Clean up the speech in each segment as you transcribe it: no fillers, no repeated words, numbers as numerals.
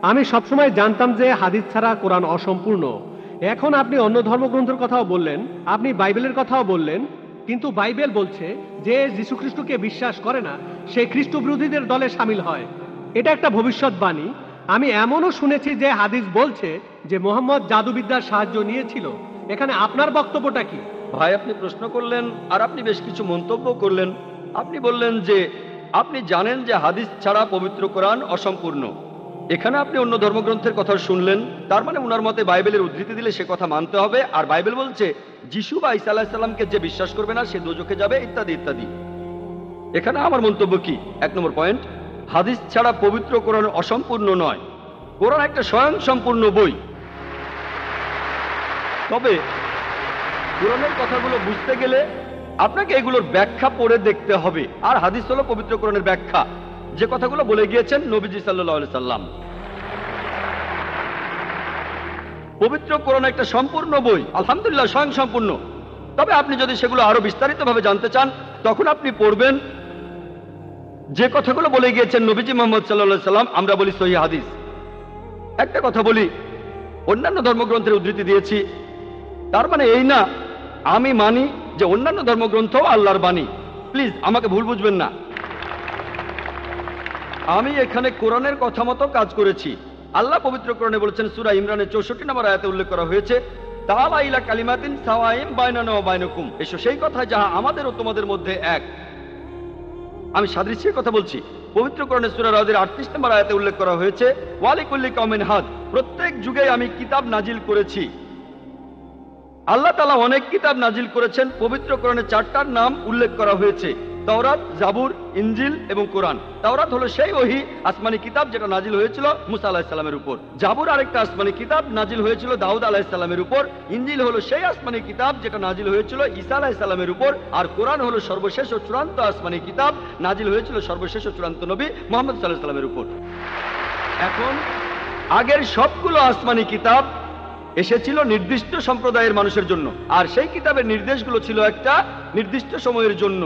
আমি সবসময় জানতাম যে হাদিস ছাড়া কোরআন অসম্পূর্ণ। এখন আপনি অন্য ধর্মগ্রন্থের কথাও বললেন, আপনি বাইবেলের কথাও বললেন, কিন্তু বাইবেল বলছে যে যীশু খ্রিস্টকে বিশ্বাস করে না সে খ্রিস্ট বিরোধীদের দলে সামিল হয়। এটা একটা ভবিষ্যৎবাণী। আমি এমনও শুনেছি যে হাদিস বলছে যে মোহাম্মদ জাদুবিদ্যার সাহায্য নিয়েছিল। এখানে আপনার বক্তব্যটা কি? ভাই, আপনি প্রশ্ন করলেন আর আপনি বেশ কিছু মন্তব্য করলেন। আপনি বললেন যে আপনি জানেন যে হাদিস ছাড়া পবিত্র কোরআন অসম্পূর্ণ। এখানে আপনি অন্য ধর্মগ্রন্থের কথা শুনলেন, তার মানে ওনার মতে বাইবেলের উদ্ধৃতি দিলে সে কথা মানতে হবে। আর বাইবেল বলছে যিশু বা ঈসা আলাইহিস সালামকে যে বিশ্বাস করবে না সে দোজখে যাবে, ইত্যাদি ইত্যাদি। এখানে আমার মন্তব্য কি? 1 নম্বর পয়েন্ট, হাদিস ছাড়া পবিত্র কোরআন অসম্পূর্ণ নয়। কোরআন একটা স্বয়ং সম্পূর্ণ বই। তবে কোরআনের কথাগুলো বুঝতে গেলে আপনাকে এগুলোর ব্যাখ্যা পড়ে দেখতে হবে। আর হাদিস হলো পবিত্র কোরআনের ব্যাখ্যা, যে কথাগুলো বলে গিয়েছেন নবীজি সাল্লাল্লাহু আলাইহি সাল্লাম। পবিত্র কোরআন একটা সম্পূর্ণ বই, আলহামদুলিল্লাহ স্বয়ং সম্পূর্ণ। তবে আপনি যদি সেগুলো আরো বিস্তারিতভাবে জানতে চান, তখন আপনি পড়বেন যে কথাগুলো বলে গিয়েছেন নবীজি মুহাম্মদ সাল্লাল্লাহু আলাইহি সাল্লাম। আমরা বলি সহিহ হাদিস। একটা কথা বলি, অন্যান্য ধর্মগ্রন্থের উদ্ধৃতি দিয়েছি, তার মানে এই না আমি মানি যে অন্যান্য ধর্মগ্রন্থ আল্লাহর বাণী। প্লিজ আমাকে ভুল বুঝবেন না। আমি এখানে কোরআনের কথা মতো কাজ করেছি। আল্লাহ পবিত্র কোরআনে বলেছেন, সূরা ইমরানের 64 নম্বর আয়াতে উল্লেখ করা হয়েছে, তাআলা ইলা কালিমাতিন সাওয়াইন বাইনানা ওয়া বাইনাকুম, এসো সেই কথা যাহা আমাদের ও তোমাদের মধ্যে এক। আমি সাদৃশ্যের কথা বলছি। পবিত্র কোরআনে সূরা রাদের 38 নম্বর আয়াতে উল্লেখ করা হয়েছে, ওয়ালিকুল্লি কওমিন হাদ, প্রত্যেক যুগে আমি কিতাব নাজিল করেছি। আল্লাহ তাআলা অনেক কিতাব নাজিল করেছেন। পবিত্র কোরআনে 4টার নাম উল্লেখ করা হয়েছে, তাওরাত, জাবুর, ইনজিল এবং কোরআন। তাওরাত হলো সেই ওহী আসমানি কিতাব যেটা নাজিল হয়েছিল মুসা আলাইহিস সালামের উপর। জাবুর আরেকটা আসমানি কিতাব নাজিল হয়েছিল দাউদ আলাইহিস সালামের উপর। ইনজিল হলো সেই আসমানি কিতাব যেটা নাজিল হয়েছিল ঈসা আলাইহিস সালামের উপর। আর কোরআন হলো সর্বশেষ ও চূড়ান্ত আসমানি কিতাব, নাজিল হয়েছিল সর্বশেষ ও চূড়ান্ত নবী মুহাম্মদ সাল্লাল্লাহু আলাইহি সাল্লামের উপর। এখন আগের সবগুলো আসমানি কিতাব এসেছিল নির্দিষ্ট সম্প্রদায়ের মানুষের জন্য, আর সেই কিতাবের নির্দেশগুলো ছিল একটা নির্দিষ্ট সময়ের জন্য।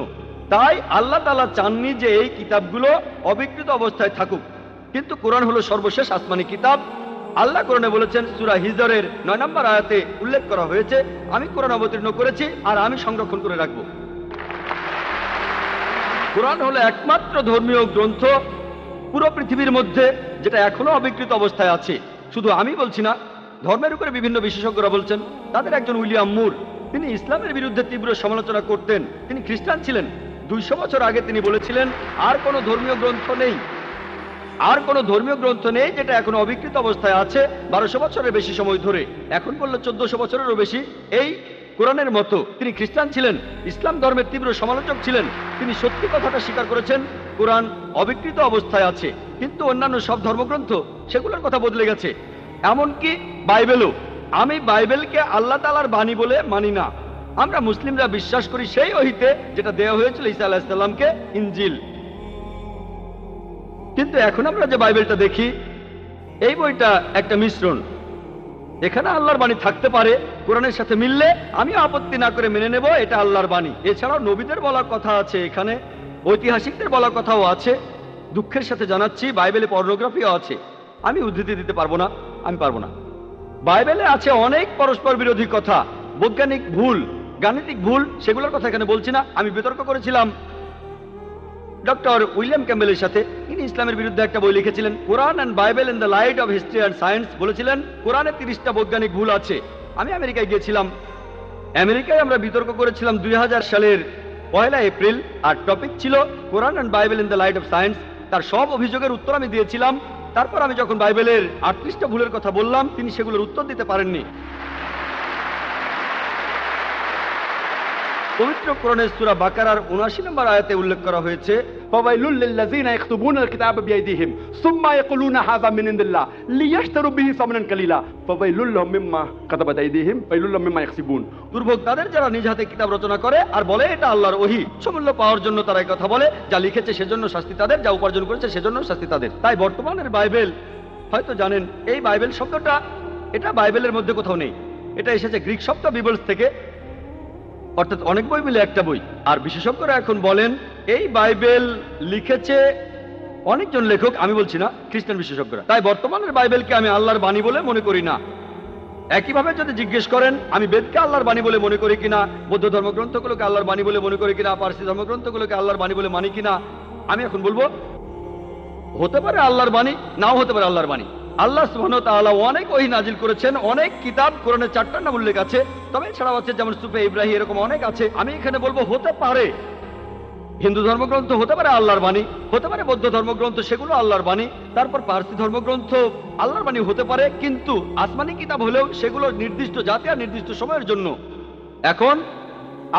তাই আল্লাহ তাআলা চাননি যে এই কিতাবগুলো অবিকৃত অবস্থায় থাকুক। কিন্তু কোরআন হলো সর্বশেষ আসমানি কিতাব। আল্লাহ কোরআনে বলেছেন, সূরা হিজরের 9 নম্বর আয়াতে উল্লেখ করা হয়েছে, আমি কোরআন অবতীর্ণ করেছি আর আমি সংরক্ষণ করে রাখব। কোরআন হলো একমাত্র ধর্মীয় গ্রন্থ পুরো পৃথিবীর মধ্যে যেটা এখনো অবিকৃত অবস্থায় আছে। শুধু আমি বলছি না, ধর্মের উপরে বিভিন্ন বিশেষজ্ঞরা বলছেন। তাদের একজন উইলিয়াম মুর, তিনি ইসলামের বিরুদ্ধে তীব্র সমালোচনা করতেন। তিনি খ্রিস্টান ছিলেন। 200 বছর আগে তিনি বলেছিলেন, আর কোনো ধর্মীয় গ্রন্থ নেই, আর কোনো ধর্মীয় গ্রন্থ নেই যেটা এখনো অবিকৃত অবস্থায় আছে 1200 বছরের বেশি সময় ধরে। এখন বললো 1400 বছরেরও বেশি এই কোরআনের মতো। তিনি খ্রিস্টান ছিলেন, ইসলাম ধর্মের তীব্র সমালোচক ছিলেন। তিনি সত্যি কথাটা স্বীকার করেছেন, কোরআন অবিকৃত অবস্থায় আছে। কিন্তু অন্যান্য সব ধর্মগ্রন্থ সেগুলোর কথা বদলে গেছে, এমনকি বাইবেলও। আমি বাইবেলকে আল্লাহ তাআলার বাণী বলে মানি না। আমরা মুসলিমরা বিশ্বাস করি সেই ওহীতে যেটা দেওয়া হয়েছিল ঈসা আলাইহিস সালামকে, ইনজিল। কিন্তু এখন আমরা যে বাইবেলটা দেখি, এই বইটা একটা মিশ্রণ। এখানে আল্লাহর বাণী থাকতে পারে, কোরআনের সাথে মিললে আমিও আপত্তি না করে মেনে নেব এটা আল্লাহর বাণী। এছাড়াও নবীদের বলা কথা আছে, এখানে ঐতিহাসিকদের বলা কথাও আছে। দুঃখের সাথে জানাচ্ছি, বাইবেলে পর্নোগ্রাফিও আছে। আমি উদ্ধৃতি দিতে পারবো না, আমি পারবো না। বাইবেলে আছে অনেক পরস্পর বিরোধী কথা, বৈজ্ঞানিক ভুল, গাণিতিক ভুল, সেগুলোর কথা এখানে বলছি না। আমি বিতর্ক করেছিলাম ডক্টর উইলিয়াম ক্যাম্বেলের সাথে। তিনি ইসলামের বিরুদ্ধে একটা বই লিখেছিলেন, Quran and Bible in the light of history and science. বলেছিলেন কোরআনে 30টা বৈজ্ঞানিক ভুল আছে। আমি আমেরিকায় গিয়েছিলাম। আমেরিকায় আমরা বিতর্ক করেছিলাম 2000 সালের 1 এপ্রিল, আর টপিক ছিল Quran and Bible in the light of science. তার সব অভিযোগের উত্তর আমি দিয়েছিলাম। তারপর আমি যখন বাইবেলের 38টা ভুলের কথা বললাম, তিনি সেগুলোর উত্তর দিতে পারেননি। পবিত্র কোরআনের সূরা বাকারার 79 নম্বর আয়াতে উল্লেখ করা হয়েছে, ফাওয়াইলুল লিল্লাযিনা ইয়াকতুবুনাল কিতাবা বিআইদিহিম সুম্মা ইয়াকুলুনা হাযা মিন ইনদিল্লাহ লিয়াশতারু বিহি সামানান কালিলা ফাওয়াইলুল লাহুম মিম্মা কাতাবাত আইদিহিম ফাওয়াইলুল লাহুম মিম্মা ইয়াকসিবুন। দুর্ভোগ তাদের যারা নিজ হাতে কিতাব রচনা করে আর বলে এটা আল্লাহর ওহী। সমূল্য পাওয়ার জন্য তারা এই কথা বলে, যা লিখেছে সেজন্য শাস্তি তাদের, যা উপার্জন করেছে সেজন্য শাস্তি তাদের। তাই বর্তমানের বাইবেল, হয়তো জানেন এই বাইবেল শব্দটা এটা বাইবেলের মধ্যে কোথাও নেই। এটা এসেছে গ্রিক শব্দ বিবলস থেকে, অর্থাৎ অনেক বই মিলে একটা বই। আর বিশেষজ্ঞরা এখন বলেন এই বাইবেল লিখেছে অনেকজন লেখক, আমি বলছি না, খ্রিস্টান বিশেষজ্ঞরা। তাই বর্তমানের বাইবেলকে আমি আল্লাহর বাণী বলে মনে করি না। একইভাবে যদি জিজ্ঞেস করেন আমি বেদকে আল্লাহর বাণী বলে মনে করি কিনা, বৌদ্ধ ধর্মগ্রন্থগুলোকে আল্লাহর বাণী বলে মনে করি কিনা, পার্সি ধর্মগ্রন্থগুলোকে আল্লাহর বাণী বলে মানি কিনা, আমি এখন বলবো হতে পারে আল্লাহর বাণী, নাও হতে পারে আল্লাহর বাণী। আল্লাহ সুবহানাহু ওয়া তাআলা অনেক ওহী নাজিল করেছেন, অনেক কিতাব কোরআনে 4টার নাম উল্লেখ আছে, তবে এছাড়াও আছে যেমন সুফে ইব্রাহিম, এরকম অনেক আছে। আমি এখানে বলবো হতে পারে হিন্দু ধর্মগ্রন্থ হতে পারে আল্লাহর বাণী, হতে পারে বৌদ্ধ ধর্মগ্রন্থ সেগুলো আল্লাহর বাণী, তারপর পার্সি ধর্মগ্রন্থ আল্লাহর বাণী হতে পারে, কিন্তু আসমানি কিতাব হলেও সেগুলো নির্দিষ্ট জাতি আর নির্দিষ্ট সময়ের জন্য। এখন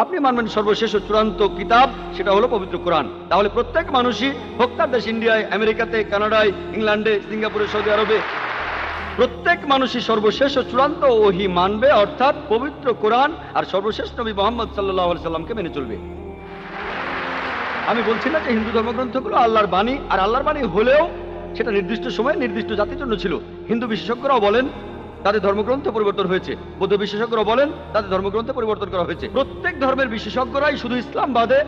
আপনি মানবেন সর্বশেষ ও চূড়ান্ত কিতাব, সেটা হলো পবিত্র কোরআন। তাহলে প্রত্যেক মানুষই, হোক তার দেশ ইন্ডিয়ায়, আমেরিকাতে, কানাডায়, ইংল্যান্ডে, সিঙ্গাপুরে, সৌদি আরবে, প্রত্যেক মানুষই সর্বশেষ ও চূড়ান্ত ওহী মানবে, অর্থাৎ পবিত্র কোরআন আর সর্বশেষ নবী মুহাম্মদ সাল্লাল্লাহু আলাইহি সাল্লামকে মেনে চলবে। আমি বলছি না যে হিন্দু ধর্মগ্রন্থগুলো আল্লাহর বাণী, আর আল্লাহর বাণী হলেও সেটা নির্দিষ্ট সময়ে নির্দিষ্ট জাতির জন্য ছিল। হিন্দু বিশেষজ্ঞরাও বলেন তাদের ধর্মগ্রন্থ পরিবর্তন হয়েছে, বৌদ্ধ বিশেষজ্ঞরাও বলেন তাদের ধর্মগ্রন্থ পরিবর্তন করা হয়েছে। প্রত্যেক ধর্মের বিশেষজ্ঞরাই, শুধু ইসলাম বাদে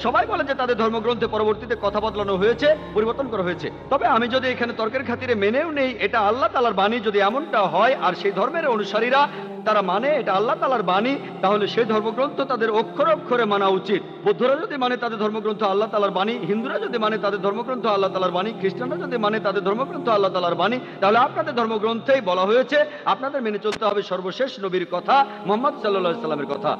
সবাই বলে যে তাদের ধর্মগ্রন্থে পরবর্তীতে কথা বদলানো হয়েছে, পরিবর্তন করা হয়েছে। তবে আমি যদি এখানে তর্কের খাতিরে মেনেও নেই এটা আল্লাহ তাআলার বাণী, যদি এমনটা হয় আর সেই ধর্মের অনুসারীরা তারা মানে এটা আল্লাহ তাআলার বাণী, তাহলে সেই ধর্মগ্রন্থ তাদের অক্ষরে অক্ষরে মানা উচিত। বৌদ্ধরা যদি মানে তাদের ধর্মগ্রন্থ আল্লাহ তাআলার বাণী, হিন্দুরা যদি মানে তাদের ধর্মগ্রন্থ আল্লাহ তাআলার বাণী, খ্রিস্টানরা যদি মানে তাদের ধর্মগ্রন্থ আল্লাহ তাআলার বাণী, তাহলে আপনাদের ধর্মগ্রন্থেই বলা হয়েছে আপনাদের মেনে চলতে হবে সর্বশেষ নবীর কথা, মুহাম্মদ সাল্লাল্লাহু আলাইহি সাল্লামের কথা।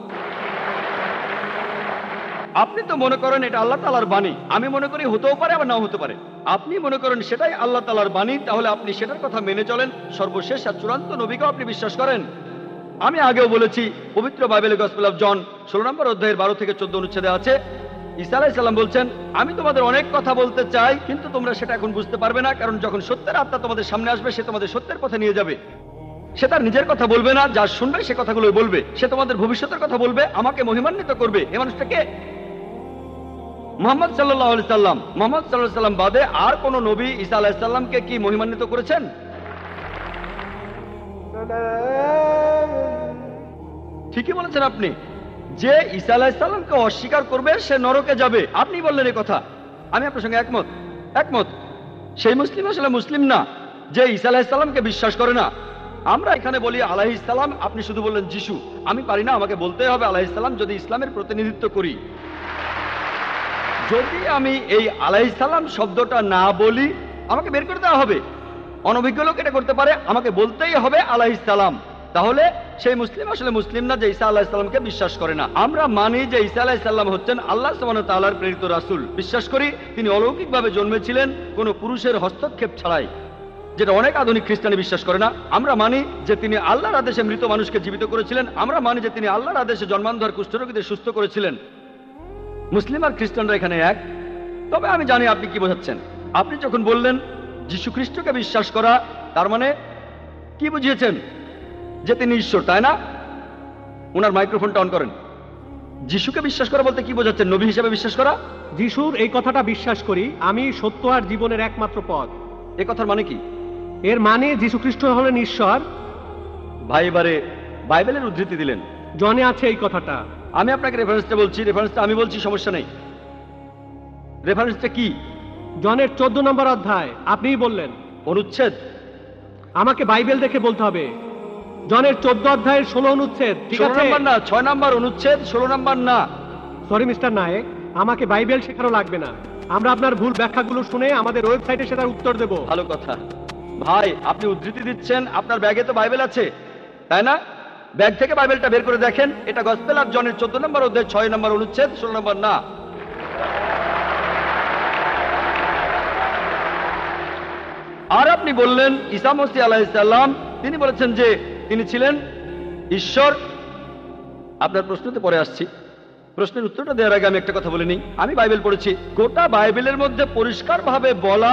আপনি তো মনে করেন এটা আল্লাহ তাআলার বাণী, আমি মনে করি হতেও পারে আবার নাও হতে পারে। আপনি মনে করেন সেটাই আল্লাহ তাআলার বাণী, তাহলে আপনি সেটার কথা মেনে চলেন। সর্বশেষ আর চূড়ান্ত নবীকেও আপনি বিশ্বাস করেন। আমি আগেও বলেছি, পবিত্র বাইবেলের গসপেল অফ জন 16 নম্বর অধ্যায়ের 12 থেকে 14 অনুচ্ছেদে আছে, ঈসা আলাইহিস সালাম বলছেন, আমি তোমাদের অনেক কথা বলতে চাই, কিন্তু তোমরা সেটা এখন বুঝতে পারবে না, কারণ যখন সত্যের আত্মা তোমাদের সামনে আসবে সে তোমাদের সত্যের পথে নিয়ে যাবে। সে তার নিজের কথা বলবে না, যা শুনবে সে কথাগুলোই বলবে। সে তোমাদের ভবিষ্যতের কথা বলবে, আমাকে মহিমান্বিত করবে। এ মানুষটাকে মুহাম্মদ সাল্লাল্লাহু আলাইহি সাল্লাম। মুহাম্মদ সাল্লাল্লাহু আলাইহি সাল্লাম বাদে আর কোন নবী ঈসা আলাইহিস সালামকে কি মহিমান্বিত করেছেন? ঠিকই বলেছেন আপনি, যে ঈসা আলাইহিস সালামকে অস্বীকার করবে সে নরকে যাবে। আপনি বললেন এই কথা, আমি আপনার সঙ্গে একমত। সেই মুসলিম আসলে মুসলিম না যে ঈসা আলাইহিস সালামকে বিশ্বাস করে না। আমরা এখানে বলি আলাইহিস সালাম, আপনি শুধু বললেন যিশু। আমি পারি না, আমাকে বলতে হবে আলাইহিস সালাম যদি ইসলামের প্রতিনিধিত্ব করি। যদি আমি এই আলাইহিস সালাম শব্দটা না বলি আমাকে বের করে দেওয়া হবে। অনভিজ্ঞ লোক এটা করতে পারে, আমাকে বলতেই হবে আলাইহিস সালাম। তাহলে সেই মুসলিম আসলে মুসলিম না যে ঈসা আলাইহিস সালামকে বিশ্বাস করে না। আমরা মানি যে ঈসা আলাইহিস সালাম হচ্ছেন আল্লাহ সুবহানাহু ওয়া তাআলার প্রেরিত রাসূল। বিশ্বাস করি তিনি অলৌকিকভাবে জন্মেছিলেন কোনো পুরুষের হস্তক্ষেপ ছাড়াই, যেটা অনেক আধুনিক খ্রিস্টানি বিশ্বাস করে না। আমরা মানি যে তিনি আল্লাহর আদেশে মৃত মানুষকে জীবিত করেছিলেন। আমরা মানি যে তিনি আল্লাহর আদেশে জন্মান্ধ কুষ্ঠরোগীদের সুস্থ করেছিলেন। মুসলিম আর খ্রিস্টানরা এখানে এক। তবে আমি জানি আপনি কি বোঝাচ্ছেন। আপনি যখন বললেন যীশু খ্রিস্টকে বিশ্বাস করা, তার মানে কি বুঝিয়েছেন? যে তিনি ঈশ্বর, তাই না? ওনার মাইক্রোফোনটা অন করেন। যিশুকে বিশ্বাস করা বলতে কি বোঝাচ্ছেন? নবী হিসেবে বিশ্বাস করা? যিশুর এই কথাটা বিশ্বাস করি, আমি সত্য আর জীবনের একমাত্র পথ। এ কথার মানে কি? এর মানে যীশু খ্রিস্ট হলেন ঈশ্বর। ভাই এবারে বাইবেলের উদ্ধৃতি দিলেন, জনে আছে এই কথাটা। আমি আপনাকে রেফারেন্সটা বলছি, রেফারেন্সটা আমি বলছি, সমস্যা নেই। রেফারেন্সটা কি? জনের 14 নম্বর অধ্যায়, আপনিই বললেন। অনুচ্ছেদ? আমাকে বাইবেল দেখে বলতে হবে। জনের 14 অধ্যায়ের 16 অনুচ্ছেদ, ঠিক 16 আছে? নম্বর না, 6 নম্বর অনুচ্ছেদ, 16 নম্বর না। সরি মিস্টার নায়েক, আমাকে বাইবেল শেখানো লাগবে না। আমরা আপনার ভুল ব্যাখ্যাগুলো শুনে আমাদের ওয়েবসাইটে সেটার উত্তর দেব। ভালো কথা। ভাই আপনি উদ্ধৃতি দিচ্ছেন, আপনার ব্যাগে তো বাইবেল আছে, তাই না? ব্যাগ থেকে বাইবেলটা বের করে দেখেন। এটা গসপেল অফ জনের 14 নম্বর অধ্যায় 6 নম্বর অনুচ্ছেদ, 16 নম্বর না। আর আপনি বললেন ঈসা মসীহ আলাইহিস সালাম, তিনি বলেছেন যে তিনি ছিলেন ঈশ্বর। আপনার প্রশ্নতে পরে আসছি। প্রশ্নের উত্তরটা দেওয়ার আগে আমি একটা কথা বলে নিই। আমি বাইবেল পড়েছি, গোটা বাইবেলের মধ্যে পরিষ্কারভাবে বলা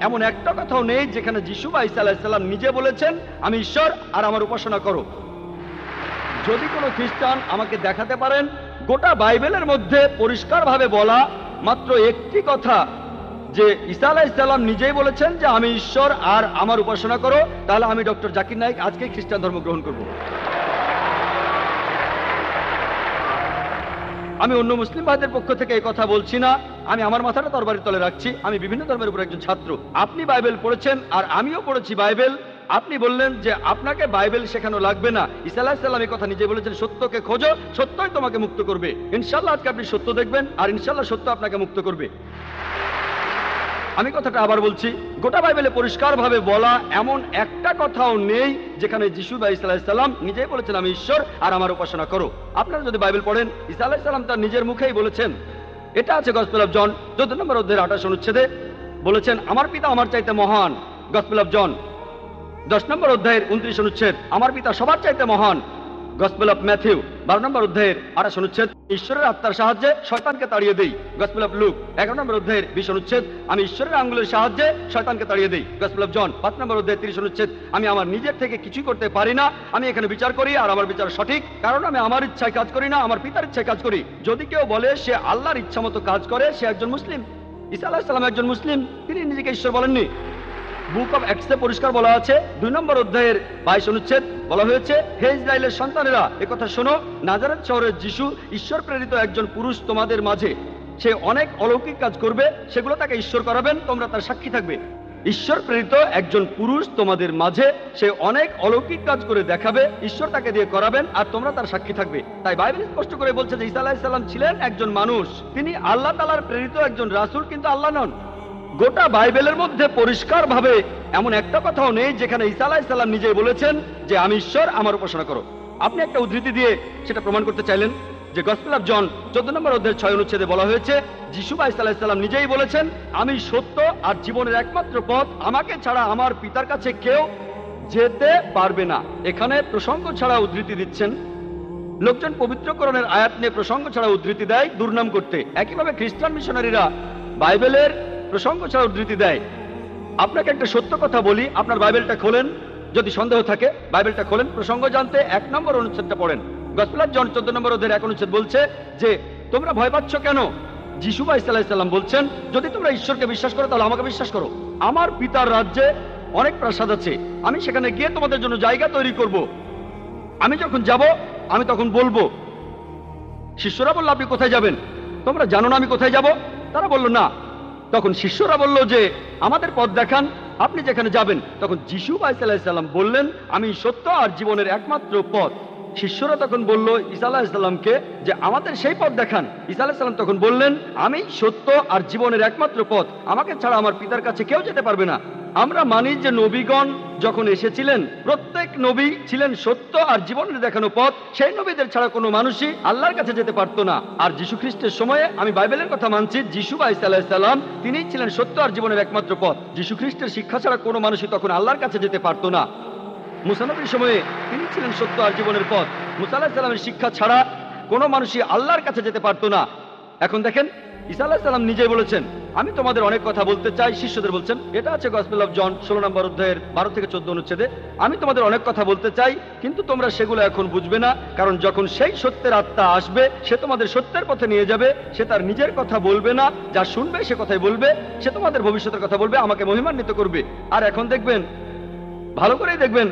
এমন একটা কথাও নেই যেখানে যিশু বা ঈসা আলাইহিস সালাম নিজে বলেছেন আমি ঈশ্বর আর আমার উপাসনা করো। যদি কোনো খ্রিস্টান আমাকে দেখাতে পারেন গোটা বাইবেলের মধ্যে পরিষ্কারভাবে বলা মাত্র একটি কথা যে ঈসা আলাইহিস সালাম নিজেই বলেছেন যে আমি ঈশ্বর আর আমার উপাসনা করো, তাহলে আমি ডক্টর জাকির নায়েক আজকে খ্রিস্টান ধর্ম গ্রহণ করব। আমি অন্য মুসলিম ভাইদের পক্ষ থেকে এই কথা বলছি না, আমি আমার মাথাটা তরবারির তলে রাখছি। আমি বিভিন্ন ধর্মের উপর একজন ছাত্র। আপনি বাইবেল পড়েছেন আর আমিও পড়েছি বাইবেল। আপনি বললেন যে আপনাকে বাইবেল শেখানো লাগবে না। ঈসা আলাইহিস সালাম এই কথা নিজে বলেছেন, সত্যকে খোঁজো, সত্যই তোমাকে মুক্ত করবে। ইনশাআল্লাহ আজকে আপনি সত্য দেখবেন আর ইনশাআল্লাহ সত্য আপনাকে মুক্ত করবে। আমি কথাটা আবার বলছি, গোটা বাইবেলে পরিষ্কারভাবে বলা এমন একটা কথাও নেই যেখানে যিশু বা ঈসা আলাইহিস সালাম নিজেই বলেছেন আমি ঈশ্বর আর আমার উপাসনা করো। আপনারা যদি বাইবেল পড়েন, ঈসা আলাইহিস সালাম তার নিজের মুখেই বলেছেন। এটা আছে গসপেল অফ জন 14 নম্বর অধ্যায়ের 28 অনুচ্ছেদে, বলেছেন আমার পিতা আমার চাইতে মহান। গসপেল অফ জন 10 নম্বর অধ্যায়ের 29 অনুচ্ছেদ, আমার পিতা সবার চাইতে মহান। গসপেল অফ ম্যাথিউ 12 নম্বর অধ্যায়ের 28 অনুচ্ছেদ, ঈশ্বরের আত্মার সাহায্যে শয়তানকে তাড়িয়ে দেই। গসপেল অফ লুক 11 নম্বর অধ্যায়ের 20 অনুচ্ছেদ, আমি ঈশ্বরের আঙ্গুলের সাহায্যে শয়তানকে তাড়িয়ে দেই। গসপেল অফ জন 5 নম্বর অধ্যায়ের 30 অনুচ্ছেদ, আমি আমার নিজের থেকে কিছুই করতে পারি না, আমি এখানে বিচার করি আর আমার বিচার সঠিক, কারণ আমি আমার ইচ্ছায় কাজ করি না, আমার পিতার ইচ্ছায় কাজ করি। যদি কেউ বলে সে আল্লাহর ইচ্ছা মতো কাজ করে, সে একজন মুসলিম। ঈসা আলাইহিস সালাম একজন মুসলিম, তিনি নিজেকে ঈশ্বর বলেননি। বুক অফ অ্যাক্টসে পরিষ্কার বলা আছে 2 নম্বর অধ্যায়ের 22 অনুচ্ছেদ, বলা হয়েছে হে ইসরায়েলের সন্তানেরা, একথা শোনো, নাজারেত শহরের যিশু ঈশ্বর প্রেরিত একজন পুরুষ তোমাদের মাঝে, সে অনেক অলৌকিক কাজ করবে, সেগুলো তাকে ঈশ্বর করাবেন, তোমরা তার সাক্ষী থাকবে। ঈশ্বর প্রেরিত একজন পুরুষ তোমাদের মাঝে, সে অনেক অলৌকিক কাজ করে দেখাবে, ঈশ্বর তাকে দিয়ে করাবেন আর তোমরা তার সাক্ষী থাকবে। তাই বাইবেল স্পষ্ট করে বলছে যে ঈসা আলাইহিস সালাম ছিলেন একজন মানুষ, তিনি আল্লাহ তাআলার প্রেরিত একজন রাসূল, কিন্তু আল্লাহ নন। গোটা বাইবেলের মধ্যে পরিষ্কারভাবে এমন একটা কথাও নেই যেখানে ঈসা আলাইহিস সালাম নিজেই বলেছেন যে আমি ঈশ্বর, আমার উপাসনা করো। আপনি একটা উদ্ধৃতি দিয়ে সেটা প্রমাণ করতে চাইলেন যে গসপেল অফ জন 14 নম্বর অধ্যায়ের 6 অনুচ্ছেদে বলা হয়েছে যিশু বা ঈসা আলাইহিস সালাম নিজেই বলেছেন আমি সত্য আর জীবনের একমাত্র পথ, আমাকে ছাড়া আমার পিতার কাছে কেউ যেতে পারবে না। এখানে প্রসঙ্গ ছাড়া উদ্ধৃতি দিচ্ছেন। লোকজন পবিত্র কোরআনের আয়াত নিয়ে প্রসঙ্গ ছাড়া উদ্ধৃতি দেয় দুর্নাম করতে। একইভাবে খ্রিস্টান মিশনারিরা বাইবেলের প্রসঙ্গ ছাড়া উদ্ধৃতি দেয়। আপনাকে একটা সত্য কথা বলি, আপনার বাইবেলটা খোলেন, যদি সন্দেহ থাকে বাইবেলটা খোলেন, প্রসঙ্গ জানতে 1 নম্বর অনুচ্ছেদটা পড়েন। গসপেল অফ জন 14 নম্বর অধ্যায়ের 1 অনুচ্ছেদ বলছে যে তোমরা ভয় পাচ্ছ কেন? যিশু বা ঈসা আলাইহিস সালাম বলছেন যদি তোমরা ঈশ্বরকে বিশ্বাস করো তাহলে আমাকে বিশ্বাস করো। আমার পিতার রাজ্যে অনেক প্রাসাদ আছে, আমি সেখানে গিয়ে তোমাদের জন্য জায়গা তৈরি করব। আমি যখন যাব আমি তখন বলবো। শিষ্যরা বলল আপনি কোথায় যাবেন? তোমরা জানো না আমি কোথায় যাব? তারা বলল না। তখন শিষ্যরা বলল যে আমাদের পথ দেখান, আপনি যেখানে যাবেন। তখন যিশু বা ঈসা আলাইহিস সালাম বললেন আমি সত্য আর জীবনের একমাত্র পথ। শিষ্যরা তখন বলল ঈসা আলাইহিস সালামকে যে আমাদের সেই পথ দেখান। ঈসা আলাইহিস সালাম তখন বললেন আমি সত্য আর জীবনের একমাত্র পথ, আমাকে ছাড়া আমার পিতার কাছে কেউ যেতে পারবে না। আমরা মানি যে নবীগণ যখন এসেছিলেন প্রত্যেক নবী ছিলেন সত্য আর জীবনের দেখানো পথ, সেই নবীদের ছাড়া কোনো মানুষই আল্লাহর কাছে যেতে পারতো না। আর যীশু খ্রিস্টের সময়ে আমি বাইবেলের কথা মানছি, যিশু বা ঈসা আলাইহিস সালাম তিনিই ছিলেন সত্য আর জীবনের একমাত্র পথ। যীশু খ্রিস্টের শিক্ষা ছাড়া কোনো মানুষই তখন আল্লাহর কাছে যেতে পারতো না। মুসা নবীর সময়ে তিনি ছিলেন সত্য আর জীবনের পথ। মুসা আলাইহিস সালামের শিক্ষা ছাড়া কোনো মানুষই আল্লাহর কাছে যেতে পারতো না। এখন দেখেন ঈসা আলাইহিস সালাম নিজেই বলেছেন আমি তোমাদের অনেক কথা বলতে চাই, শিষ্যদের বলছেন। এটা আছে গসপেল অফ জন 16 নম্বর অধ্যায়ের 12 থেকে 14 অনুচ্ছেদে, আমি তোমাদের অনেক কথা বলতে চাই কিন্তু তোমরা সেগুলো এখন বুঝবে না, কারণ যখন সেই সত্যের আত্মা আসবে সে তোমাদের সত্যের পথে নিয়ে যাবে। সে তার নিজের কথা বলবে না, যা শুনবে সে কথাই বলবে। সে তোমাদের ভবিষ্যতের কথা বলবে, আমাকে মহিমান্বিত করবে। আর এখন দেখবেন, ভালো করেই দেখবেন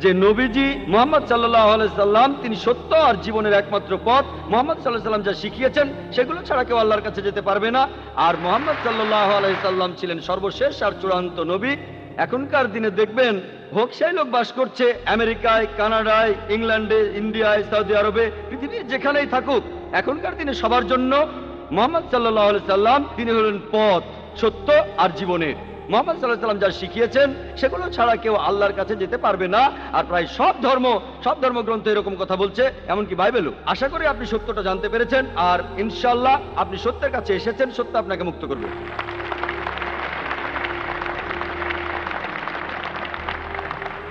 যে নবীজি মুহাম্মদ সাল্লাল্লাহু আলাইহি সাল্লাম তিনি সত্য আর জীবনের একমাত্র পথ। মুহাম্মদ সাল্লাল্লাহু আলাইহি সাল্লাম যা শিখিয়েছেন সেগুলো ছাড়া কেউ আল্লাহর কাছে যেতে পারবে না। আর মুহাম্মদ সাল্লাল্লাহু আলাইহি সাল্লাম ছিলেন সর্বশেষ আর চূড়ান্ত নবী। এখনকার দিনে দেখবেন হোক সেই লোক বাস করছে আমেরিকায়, কানাডায়, ইংল্যান্ডে, ইন্ডিয়ায়, সৌদি আরবে, পৃথিবীর যেখানেই থাকুক, এখনকার দিনে সবার জন্য মুহাম্মদ সাল্লাল্লাহু আলাইহি সাল্লাম তিনি হলেন পথ, সত্য আর জীবনের। মুহাম্মদ সাল্লাল্লাহু আলাইহি সাল্লাম যা শিখিয়েছেন সেগুলো ছাড়া কেউ আল্লাহর কাছে যেতে পারবে না। আর প্রায় সব ধর্মগ্রন্থ এরকম কথা বলছে, এমনকি বাইবেলও। আশা করি আপনি সত্যটা জানতে পেরেছেন আর ইনশাআল্লাহ আপনি সত্যের কাছে এসেছেন, সত্য আপনাকে মুক্ত করবে।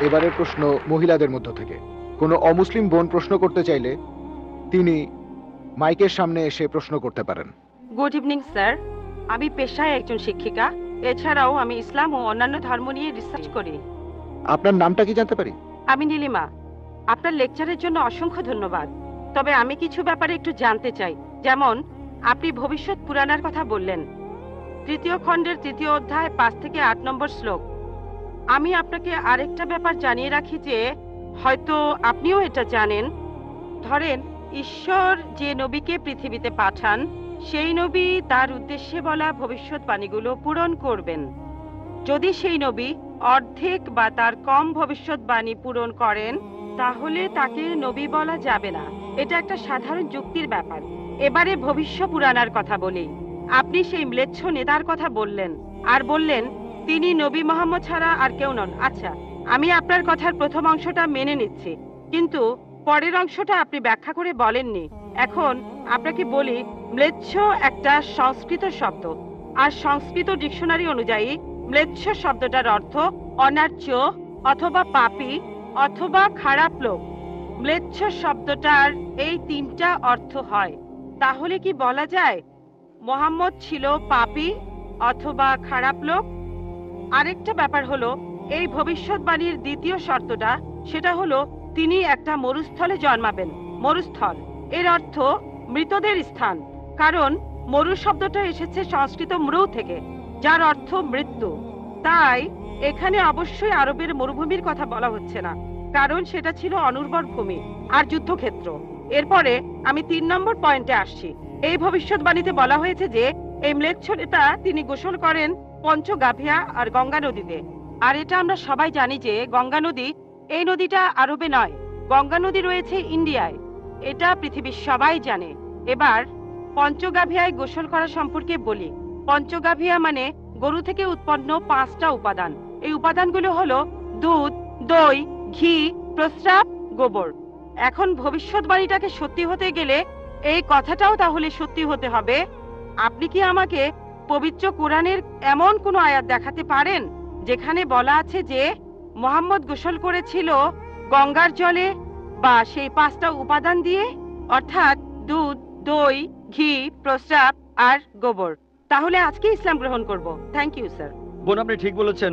এবারের প্রশ্ন মহিলাদের মধ্য থেকে। কোনো অমুসলিম বোন প্রশ্ন করতে চাইলে তিনি মাইকের সামনে এসে প্রশ্ন করতে পারেন। গুড ইভিনিং স্যার, আমি পেশায় একজন শিক্ষিকা। এছাড়াও আমি ইসলাম ও অন্যান্য ধর্ম নিয়ে রিসার্চ করি। আপনার নামটা কি জানতে পারি? আমি নীলিমা। আপনার লেকচারের জন্য অসংখ্য ধন্যবাদ। তবে আমি কিছু ব্যাপারে একটু জানতে চাই। যেমন আপনি ভবিষ্যৎ পুরাণের কথা বললেন, 3য় খণ্ডের 3য় অধ্যায় 5 থেকে 8 নম্বর শ্লোক। আমি আপনাকে আরেকটা ব্যাপার জানিয়ে রাখি যে হয়তো আপনিও এটা জানেন। ধরেন ঈশ্বর যে নবীকে পৃথিবীতে পাঠান সেই নবী তার উদ্দেশ্যে বলা ভবিষ্যৎবাণীগুলো পূরণ করবেন। যদি সেই নবী অর্ধেক বা তার কম ভবিষ্যৎবাণী পূরণ করেন তাহলে তাকে নবী বলা যাবে না। এটা একটা সাধারণ যুক্তির ব্যাপার। এবারে ভবিষ্য পুরাণার কথা বলি। আপনি সেই ম্লেচ্ছ নেতার কথা বললেন আর বললেন তিনি নবী মোহাম্মদ ছাড়া আর কেউ নন। আচ্ছা, আমি আপনার কথার প্রথম অংশটা মেনে নিচ্ছি, কিন্তু পরের অংশটা আপনি ব্যাখ্যা করে বলেননি। এখন আপনাকে বলি, ম্লেচ্ছ একটা সংস্কৃত শব্দ, আর সংস্কৃত ডিকশনারি অনুযায়ী ম্লেচ্ছ শব্দটার অর্থ অনার্য অথবা পাপী অথবা খারাপ লোক। ম্লেচ্ছ শব্দটার এই তিনটা অর্থ হয়। তাহলে কি বলা যায় মোহাম্মদ ছিল পাপী অথবা খারাপ লোক? আরেকটা ব্যাপার হলো, এই ভবিষ্যৎবাণীর দ্বিতীয় শর্তটা, সেটা হলো তিনি একটা মরুস্থলে জন্মাবেন। মরুস্থল এর অর্থ মৃতদের স্থান, কারণ মরু শব্দটা এসেছে সংস্কৃত মৃ থেকে, যার অর্থ মৃত্যু। তাই এখানে অবশ্যই আরবের মরুভূমির কথা বলা হচ্ছে না, কারণ সেটা ছিল অনুর্বর ভূমি আর যুদ্ধক্ষেত্র। এরপরে আমি 3 নম্বর পয়েন্টে আসছি। এই ভবিষ্যৎবাণীতে বলা হয়েছে যে এই ম্লেচ্ছ নেতা তিনি গোসল করেন পঞ্চগাভিয়া আর গঙ্গা নদীতে। আর এটা আমরা সবাই জানি যে গঙ্গা নদী, এই নদীটা আরবে নয়, গঙ্গা নদী রয়েছে ইন্ডিয়ায়। এটা পৃথিবীর সবাই জানে। এবার পঞ্চগাভিয়ায় গোসল করা সম্পর্কে বলি। পঞ্চগাভিয়া মানে গরু থেকে উৎপন্ন 5টা উপাদান। এই উপাদানগুলো হলো দুধ, দই, ঘি, প্রস্রাব, গোবর। এখন ভবিষ্যৎবাণীটাকে সত্যি হতে গেলে এই কথাটাও তাহলে সত্যি হতে হবে। আপনি কি আমাকে পবিত্র কোরআনের এমন কোনো আয়াত দেখাতে পারেন যেখানে বলা আছে যে মোহাম্মদ গোসল করেছিল গঙ্গার জলে বা সেই 5টা উপাদান দিয়ে, অর্থাৎ দুধ, দই, ঘি, প্রস্রাব আর গোবর? তাহলে আজকে ইসলাম গ্রহণ করব। Thank you sir. বোন, আপনি ঠিক বলেছেন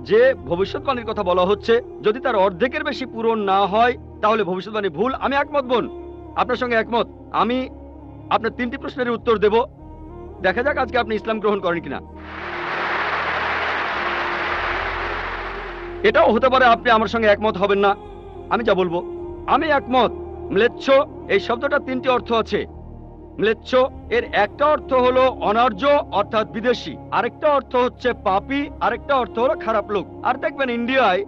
যে ভবিষ্যৎবাণীর কথা বলা হচ্ছে, যদি তার অর্ধেকের বেশি পূরণ না হয় তাহলে ভবিষ্যৎবাণী ভুল। আমি একমত বোন, আপনার সঙ্গে একমত। আমি আপনার 3টি প্রশ্নের উত্তর দেব। দেখা যাক আজকে আপনি ইসলাম গ্রহণ করেন কিনা। এটাও হতে পারে আপনি আমার সঙ্গে একমত হবেন না। আমি যা বলবো, আমি একমত। ম্লেচ্ছ এই শব্দটা 3টি অর্থ আছে। ম্লেচ্ছ এর একটা অর্থ হলো অনার্য অর্থাৎ বিদেশি, আরেকটা অর্থ হচ্ছে পাপী, আরেকটা অর্থ হলো খারাপ লোক। আর দেখবেন ইন্ডিয়ায়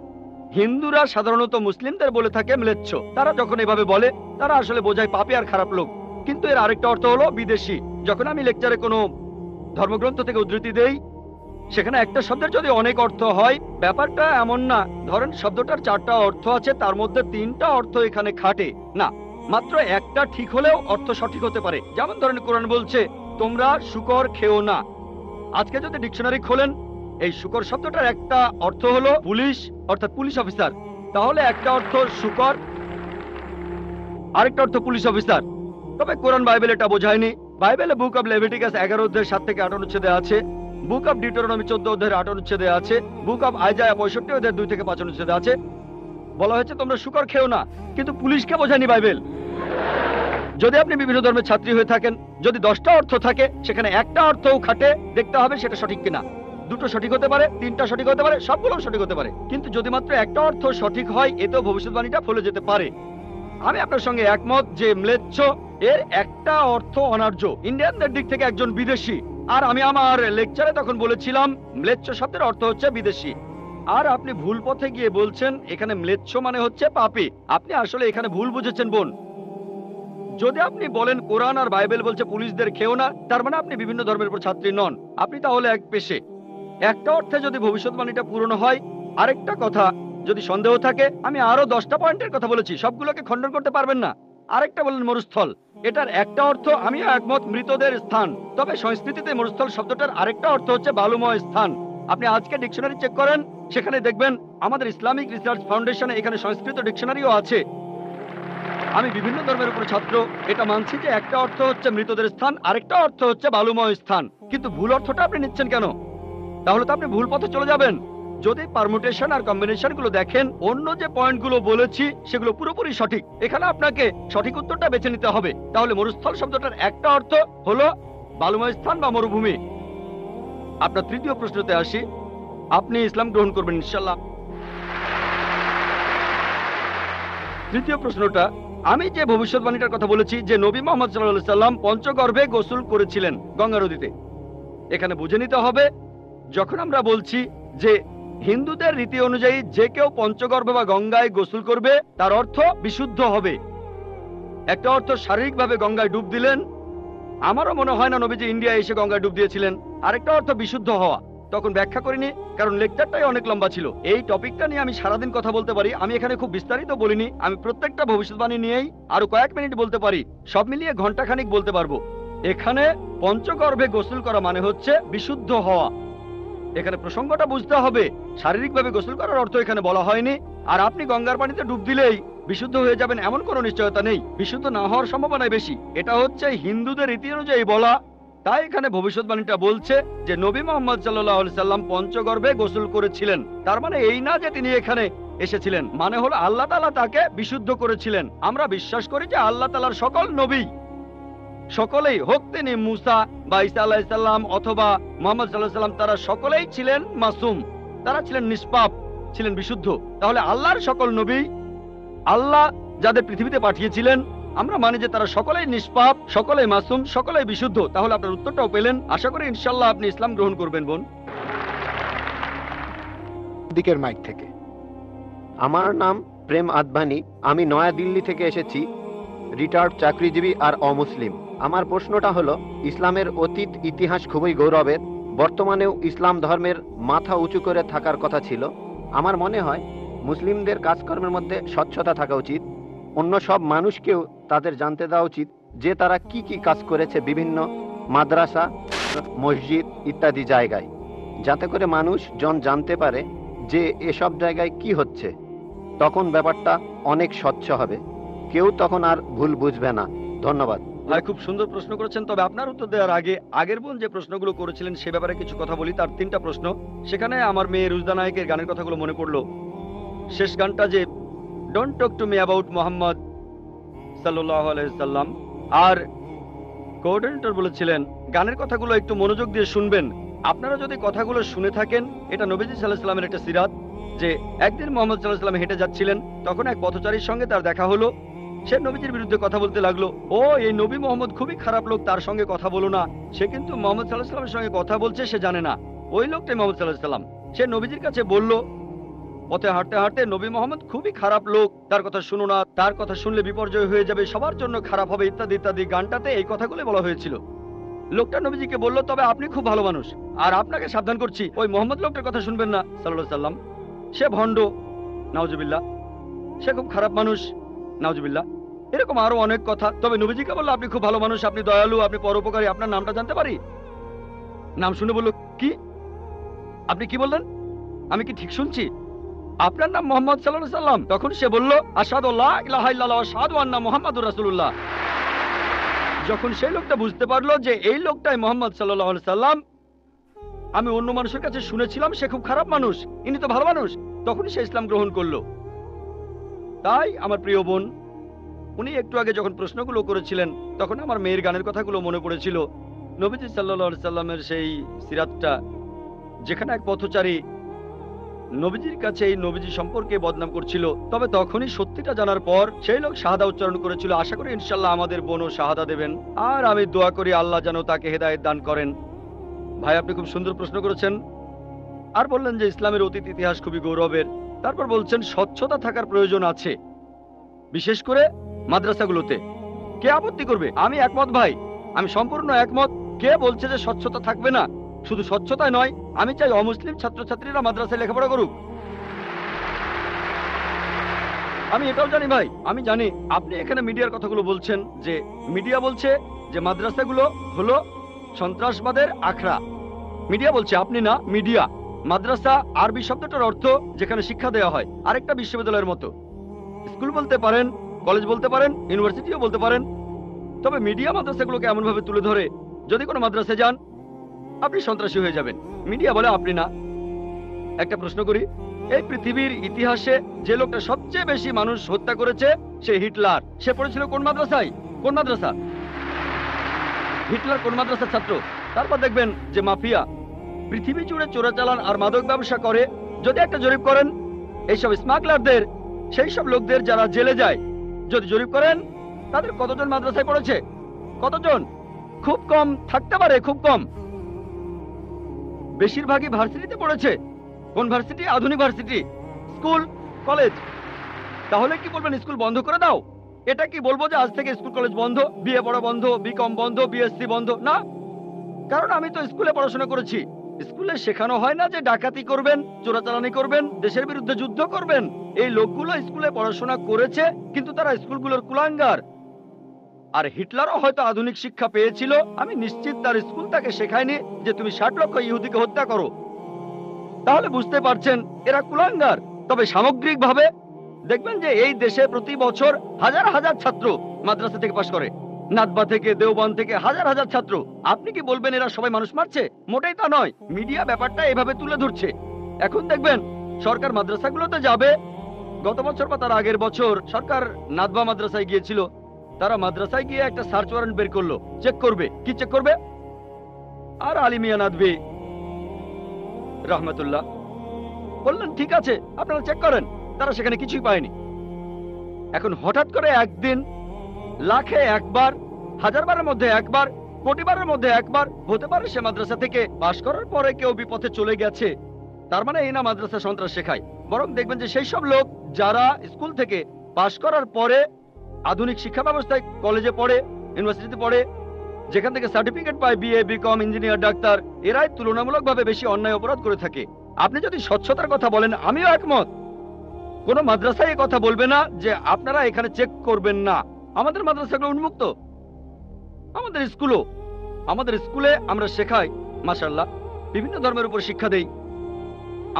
হিন্দুরা সাধারণত মুসলিমদের বলে থাকে ম্লেচ্ছ। তারা যখন এভাবে বলে তারা আসলে বোঝায় পাপী আর খারাপ লোক, কিন্তু এর আরেকটা অর্থ হলো বিদেশি। যখন আমি লেকচারে কোনো ধর্মগ্রন্থ থেকে উদ্ধৃতি দেই, সেখানে একটা শব্দের যদি অনেক অর্থ হয়, ব্যাপারটা এমন না ধরেন শব্দটার 4টা অর্থ আছে, তার মধ্যে 3টা অর্থ এখানে খাটে না, মাত্র একটা ঠিক হলেও অর্থ সঠিক হতে পারে। যেমন ধরেন কোরআন বলছে তোমরা শূকর খেও না। আজকে যদি ডিকশনারি খোলেন, এই শূকর শব্দটার একটা অর্থ হলো পুলিশ অর্থাৎ পুলিশ অফিসার, তাহলে একটা অর্থ শূকর, আরেকটা অর্থ পুলিশ অফিসার। তবে কোরআন বাইবেল এটা বোঝায়নি। বাইবেলে বুক অব লেভিটিকাস 11 অধ্যায়ের 7 থেকে 8 অনুচ্ছেদে আছে, বুক অব ডিউটেরোনমি 14 অধ্যায়ের 8 অনুচ্ছেদে আছে, বুক অব আইজায়া 65 অধ্যায়ের 2 থেকে 5 অনুচ্ছেদে আছে। বলা হয়েছে তোমরা শূকর খেও না, কিন্তু পুলিশকে বোঝায়নি বাইবেল। যদি আপনি বিভিন্ন ধর্মের ছাত্রী হয়ে থাকেন, যদি 10টা অর্থ থাকে সেখানে একটা অর্থও খাটে, দেখতে হবে সেটা সঠিক কিনা। 2টো সঠিক হতে পারে, 3টা সঠিক হতে পারে, সবগুলো সঠিক হতে পারে, কিন্তু যদি মাত্র একটা অর্থ সঠিক হয় এতেও ভবিষ্যৎবাণীটা ফলে যেতে পারে। আমি আপনার সঙ্গে একমত যে ম্লেচ্ছ এর একটা অর্থ অনার্য, ইন্ডিয়ানদের দিক থেকে একজন বিদেশি। আর আমি আমার লেকচারে তখন বলেছিলাম ম্লেচ্ছ শব্দের অর্থ হচ্ছে বিদেশি। আর আপনি ভুল পথে গিয়ে বলছেন এখানে ম্লেচ্ছ মানে হচ্ছে পাপী। আপনি আসলে এখানে ভুল বুঝেছেন বোন। যদি আপনি বলেন কোরআন আর বাইবেল বলছে পুলিশদের খেও না, তার মানে আপনি বিভিন্ন ধর্মের উপর ছাত্রী নন, আপনি তাহলে এক পেশে। একটা অর্থে যদি ভবিষ্যৎবাণীটা পূরণ হয়, আরেকটা কথা যদি সন্দেহ থাকে, আমি আরো 10টা পয়েন্টের কথা বলেছি, সবগুলোকে খণ্ডন করতে পারবেন না। আরেকটা বললেন মরুস্থল, এটার একটা অর্থ আমিও একমত, মৃতদের স্থান। তবে সংস্কৃতিতে মরুস্থল শব্দটার আরেকটা অর্থ হচ্ছে বালুময় স্থান। আপনি আজকে ডিকশনারি চেক করেন, সেখানে দেখবেন আমাদের ইসলামিক রিসার্চ ফাউন্ডেশনে এখানে সংস্কৃত ডিকশনারিও আছে। আমি বিভিন্ন ধর্মের উপর ছাত্র, এটা মানছি যে একটা অর্থ হচ্ছে মৃতদের স্থান, আরেকটা অর্থ হচ্ছে বালুময় স্থান, কিন্তু ভুল অর্থটা আপনি নিচ্ছেন কেন? তাহলে তো আপনি ভুল পথে চলে যাবেন। যদি পারমুটেশন আর কম্বিনেশন গুলো দেখেন, অন্য যে পয়েন্টগুলো বলেছি সেগুলো পুরোপুরি সঠিক। এখানে আপনাকে সঠিক উত্তরটা বেছে নিতে হবে। তাহলে মরুস্থল শব্দটার একটা অর্থ হলো বালুময় স্থান বা মরুভূমি। আপনার 3য় প্রশ্নতে আসি, আপনি ইসলাম গ্রহণ করবেন ইনশাআল্লাহ। 3য় প্রশ্নটা, আমি যে ভবিষ্যৎবাণীটার কথা বলেছি যে নবী মোহাম্মদ সাল্লাল্লাহু আলাইহি সাল্লাম পঞ্চগর্ভে গোসল করেছিলেন গঙ্গা নদীতে, এখানে বুঝে নিতে হবে যখন আমরা বলছি যে হিন্দুদের রীতি অনুযায়ী যে কেউ পঞ্চগর্ভে বা গঙ্গায় গোসল করবে তার অর্থ বিশুদ্ধ হবে। একটা অর্থ শারীরিকভাবে গঙ্গায় ডুব দিলেন, আমারও মনে হয় না নবীজি ইন্ডিয়া এসে গঙ্গায় ডুব দিয়েছিলেন। আরেকটা অর্থ বিশুদ্ধ হওয়া, তখন ব্যাখ্যা করিনি কারণ লেকচারটাই অনেক লম্বা ছিল। এই টপিকটা নিয়ে আমি সারাদিন কথা বলতে পারি, আমি এখানে খুব বিস্তারিত বলিনি। আমি প্রত্যেকটা ভবিষ্যৎবাণী নিয়েই আরো কয়েক মিনিট বলতে পারি, সব মিলিয়ে ঘন্টাখানিক বলতে পারবো। এখানে পঞ্চগর্ভে গোসল করা মানে হচ্ছে বিশুদ্ধ হওয়া। এখানে প্রসঙ্গটা বুঝতে হবে, শারীরিকভাবে গোসল করার অর্থ এখানে বলা হয়নি। আর আপনি গঙ্গার পানিতে ডুব দিলেই বিশুদ্ধ হয়ে যাবেন এমন কোনো নিশ্চয়তা নেই, বিশুদ্ধ না হওয়ার সম্ভাবনাই বেশি। এটা হচ্ছে হিন্দুদের রীতি অনুযায়ী বলা। তাই এখানে ভবিষ্যৎবাণীটা বলছে যে নবী মোহাম্মদ সাল্লাল্লাহু আলাইহি সাল্লাম পঞ্চগর্ভে গোসল করেছিলেন। তার মানে এই না যে তিনি এখানে এসেছিলেন, মানে হলো আল্লাহ তাআলা তাকে বিশুদ্ধ করেছিলেন। আমরা বিশ্বাস করি যে আল্লাহ তাআলার সকল নবী, সকলেই হোক তিনি মুসা বা ঈসা আলাইহিস সালাম অথবা মুহাম্মদ সাল্লাল্লাহু আলাইহি সাল্লাম, তারা সকলেই ছিলেন মাসুম, তারা ছিলেন নিষ্পাপ, ছিলেন বিশুদ্ধ। তাহলে আল্লাহর সকল নবী, আল্লাহ যাদের পৃথিবীতে পাঠিয়েছিলেন, আমরা মানি যে তারা সকলেই নিষ্পাপ, সকলেই মাসুম, সকলেই বিশুদ্ধ। তাহলে আপনার উত্তরটাও পেলেন। আশা করি ইনশাআল্লাহ আপনি ইসলাম গ্রহণ করবেন বোন। দিকের মাইক থেকে। আমার নাম প্রেম আদভানি, আমি নয়াদিল্লি থেকে এসেছি, রিটায়ার্ড চাকরিজীবী আর অমুসলিম। আমার প্রশ্নটা হলো, ইসলামের অতীত ইতিহাস খুবই গৌরবের, বর্তমানেও ইসলাম ধর্মের মাথা উঁচু করে থাকার কথা ছিল। আমার মনে হয় মুসলিমদের কাজকর্মের মধ্যে স্বচ্ছতা থাকা উচিত। অন্য সব মানুষকেও তাদের জানতে দেওয়া উচিত যে তারা কি কি কাজ করেছে বিভিন্ন মাদ্রাসা, মসজিদ ইত্যাদি জায়গায়, যাতে করে মানুষজন জানতে পারে যে এসব জায়গায় কি হচ্ছে। তখন ব্যাপারটা অনেক স্বচ্ছ হবে, কেউ তখন আর ভুল বুঝবে না। ধন্যবাদ ভাই, খুব সুন্দর প্রশ্ন করেছেন। তবে আপনার উত্তর দেওয়ার আগে আগের বোন যে প্রশ্নগুলো করেছিলেন সে ব্যাপারে কিছু কথা বলি। তার 3টা প্রশ্ন, সেখানে আমার মেয়ে রুজদা নায়েকের গানের কথাগুলো মনে পড়লো। শেষ গানটা যে don't talk to me about Mohammad সাল্লাল্লাহু আলাইহি সাল্লাম, আর কোঅর্ডিনেটর বলেছিলেন গানের কথাগুলো একটু মনোযোগ দিয়ে শুনবেন। আপনারা যদি কথাগুলো শুনে থাকেন, এটা নবীজি সাল্লাল্লাহু আলাইহি সাল্লামের একটা সিরাত যে একদিন মোহাম্মদ সাল্লাল্লাহু আলাইহি সাল্লাম হেঁটে যাচ্ছিলেন, তখন এক পথচারীর সঙ্গে তার দেখা হলো। সে নবীজির বিরুদ্ধে কথা বলতে লাগলো, ও এই নবী মোহাম্মদ খুবই খারাপ লোক, তার সঙ্গে কথা বলো না। সে কিন্তু মোহাম্মদ সাল্লাল্লাহু আলাইহি সাল্লামের সঙ্গে কথা বলছে, সে জানে না ওই লোকটাই মোহাম্মদ সাল্লাল্লাহু আলাইহি সাল্লাম। সে নবীজির কাছে বলল, পথে হাঁটতে হাঁটতে, নবী মোহাম্মদ খুবই খারাপ লোক, তার কথা শুনো না, তার কথা শুনলে বিপর্যয় হয়ে যাবে, সবার জন্য খারাপ হবে, ইত্যাদি ইত্যাদি। গানটাতে এই কথাগুলো বলা হয়েছিল। লোকটা নবীজিকে বলল, তবে আপনি খুব ভালো মানুষ, আর আপনাকে সাবধান করছি ওই মোহাম্মদ লোকটার কথা শুনবেন না সাল্লাল্লাহু আলাইহি সাল্লাম, সে ভণ্ড, নাউজুবিল্লাহ, সে খুব খারাপ মানুষ, নাউজুবিল্লাহ। এরকম আরো অনেক কথা। তবে নবীজিকে বললো, আপনি খুব ভালো মানুষ, আপনি দয়ালু, আপনি পরোপকারী, আপনার নামটা জানতে পারি? নাম শুনে বলল, কি? আপনি কি বললেন? আমি কি ঠিক শুনছি? আপনার নাম মোহাম্মদ সাল্লাল্লাহু আলাইহি সাল্লাম? তখন সে বলল, আশহাদু আল্লা ইলাহা ইল্লাল্লাহ ওয়া আশহাদু আন্না মুহাম্মাদুর রাসূলুল্লাহ। যখন সেই লোকটা বুঝতে পারলো যে এই লোকটাই মোহাম্মদ সাল্লাল্লাহু আলাইহি সাল্লাম, আমি অন্য মানুষের কাছে শুনেছিলাম সে খুব খারাপ মানুষ, ইনি তো ভালো মানুষ, তখন সে ইসলাম গ্রহণ করলো। তাই আমার প্রিয় বোন, উনি একটু আগে যখন প্রশ্নগুলো করেছিলেন তখন আমার মেয়ের গানের কথাগুলো মনে পড়েছিল। নবীজি সাল্লাল্লাহু আলাইহি সাল্লামের সেই সিরাতটা, যেখানে এক পথচারী নবীজির কাছে এই নবীজি সম্পর্কে বদনাম করছিল, তবে তখনই সত্যিটা জানার পর সেই লোক শাহাদা উচ্চারণ করেছিল। আশা করি ইনশাআল্লাহ আমাদের বোনও শাহাদা দেবেন, আর আমি দোয়া করি আল্লাহ যেন তাকে হেদায়েত দান করেন। ভাই, আপনি খুব সুন্দর প্রশ্ন করেছেন। আর বললেন যে ইসলামের অতীত ইতিহাস খুবই গৌরবের। তারপর বলছেন স্বচ্ছতা থাকার প্রয়োজন আছে, বিশেষ করে মাদ্রাসাগুলোতে। কে আপত্তি করবে? আমি একমত ভাই, আমি সম্পূর্ণ একমত। কে বলছে যে স্বচ্ছতা থাকবে না? শুধু স্বচ্ছতাই নয়, আমি চাই অমুসলিম ছাত্রছাত্রীরা মাদ্রাসায় লেখাপড়া করুক। আমি এটাও জানি ভাই, আমি জানি আপনি এখানে মিডিয়ার কথাগুলো বলছেন, যে মিডিয়া বলছে যে মাদ্রাসাগুলো হলো সন্ত্রাসবাদের আখড়া। মিডিয়া বলছে, আপনি না, মিডিয়া। মাদ্রাসা আরবি শব্দটার অর্থ যেখানে শিক্ষা দেওয়া হয়, আরেকটা বিশ্ববিদ্যালয়ের মতো। স্কুল বলতে পারেন, কলেজ বলতে পারেন, ইউনিভার্সিটিও বলতে পারেন। তবে মিডিয়া মাদ্রাসাগুলোকে এমনভাবে তুলে ধরে, যদি কোনো মাদ্রাসায় যান আপনি সন্ত্রাসী হয়ে যাবেন। মিডিয়া বলে আপনি না। একটা প্রশ্ন করি, এই পৃথিবীর ইতিহাসে যে লোকটা সবচেয়ে বেশি মানুষ হত্যা করেছে সে হিটলার। সে পড়েছিল কোন মাদ্রাসায়? কোন মাদ্রাসা? হিটলার কোন মাদ্রাসার ছাত্র? তারপর দেখবেন যে মাফিয়া পৃথিবী জুড়ে চোরাচালান আর মাদক ব্যবসা করে। যদি একটা জরিপ করেন এইসব স্মাগলারদের, সেই সব লোকদের যারা জেলে যায়, যদি জরিপ করেন তাদের কতজন মাদ্রাসায় পড়েছে? কতজন? খুব কম থাকতে পারে, খুব কম। বেশিরভাগই ভার্সিটিতে পড়েছে। কোন ভার্সিটি? আধুনিক ভার্সিটি, স্কুল, কলেজ। তাহলে কি বলবেন স্কুল বন্ধ করে দাও? এটা কি বলবো যে আজ থেকে স্কুল কলেজ বন্ধ, বিএ পড়া বন্ধ, বিকম বন্ধ, বিএসসি বন্ধ? না, কারণ আমি তো স্কুলে পড়াশোনা করেছি। স্কুলে শেখানো হয় না যে ডাকাতি করবেন, চোরাচালানি করবেন, দেশের বিরুদ্ধে যুদ্ধ করবেন। এই লোকগুলো স্কুলে পড়াশোনা করেছে, কিন্তু তারা স্কুলগুলোর কুলাঙ্গার। আর হিটলারও হয়তো আধুনিক শিক্ষা পেয়েছিল। আমি নিশ্চিত তার স্কুল তাকে শেখায়নি যে তুমি 60 লক্ষ ইহুদিকে হত্যা করো। তাহলে বুঝতে পারছেন এরা কুলাঙ্গার। তবে সামগ্রিকভাবে দেখবেন যে এই দেশে প্রতি বছর হাজার হাজার ছাত্র মাদ্রাসা থেকে পাশ করে, নাদবা থেকে, দেওবন্দ থেকে হাজার হাজার ছাত্র। আপনি কি বলবেন এরা সবাই মানুষ মারছে? মোটেই তা নয়। মিডিয়া ব্যাপারটা এভাবে তুলে ধরছে। এখন দেখবেন সরকার মাদ্রাসাগুলোতে যাবে। গত বছর বা তার আগের বছর সরকার নাদবা মাদ্রাসায় গিয়েছিল। তারা মাদ্রাসায় গিয়ে একটা সার্চ ওয়ারেন্ট বের করলো, চেক করবে। কি চেক করবে? আর আলিমিয়া নাদবি রহমতুল্লাহ বললেন ঠিক আছে আপনারা চেক করেন। তারা সেখানে কিছুই পায়নি। এখন হঠাৎ করে একদিন লাখে একবার, হাজার বারের মধ্যে একবার, কোটি বারের মধ্যে একবার হতে পারে সে মাদ্রাসা থেকে পাশ করার পরে কেউ বিপথে চলে গেছে। তার মানে এই না মাদ্রাসা সন্ত্রাস শেখায়। বরং দেখবেন যে সেই সব লোক যারা স্কুল থেকে পাশ করার পরে আধুনিক শিক্ষা ব্যবস্থায় কলেজে পড়ে, ইউনিভার্সিটিতে পড়ে, যেখান থেকে সার্টিফিকেট পায়, বিএ, বিকম, ইঞ্জিনিয়ার, ডাক্তার, এরাই তুলনামূলকভাবে বেশি অন্যায় অপরাধ করে থাকে। আপনি যদি স্বচ্ছতার কথা বলেন, আমিও একমত। কোন মাদ্রাসায় কথা বলবে না যে আপনারা এখানে চেক করবেন না। আমাদের মাদ্রাসাগুলো উন্মুক্ত, আমাদের স্কুলে আমরা শেখাই মাশাআল্লাহ বিভিন্ন ধর্মের উপর শিক্ষা দেই।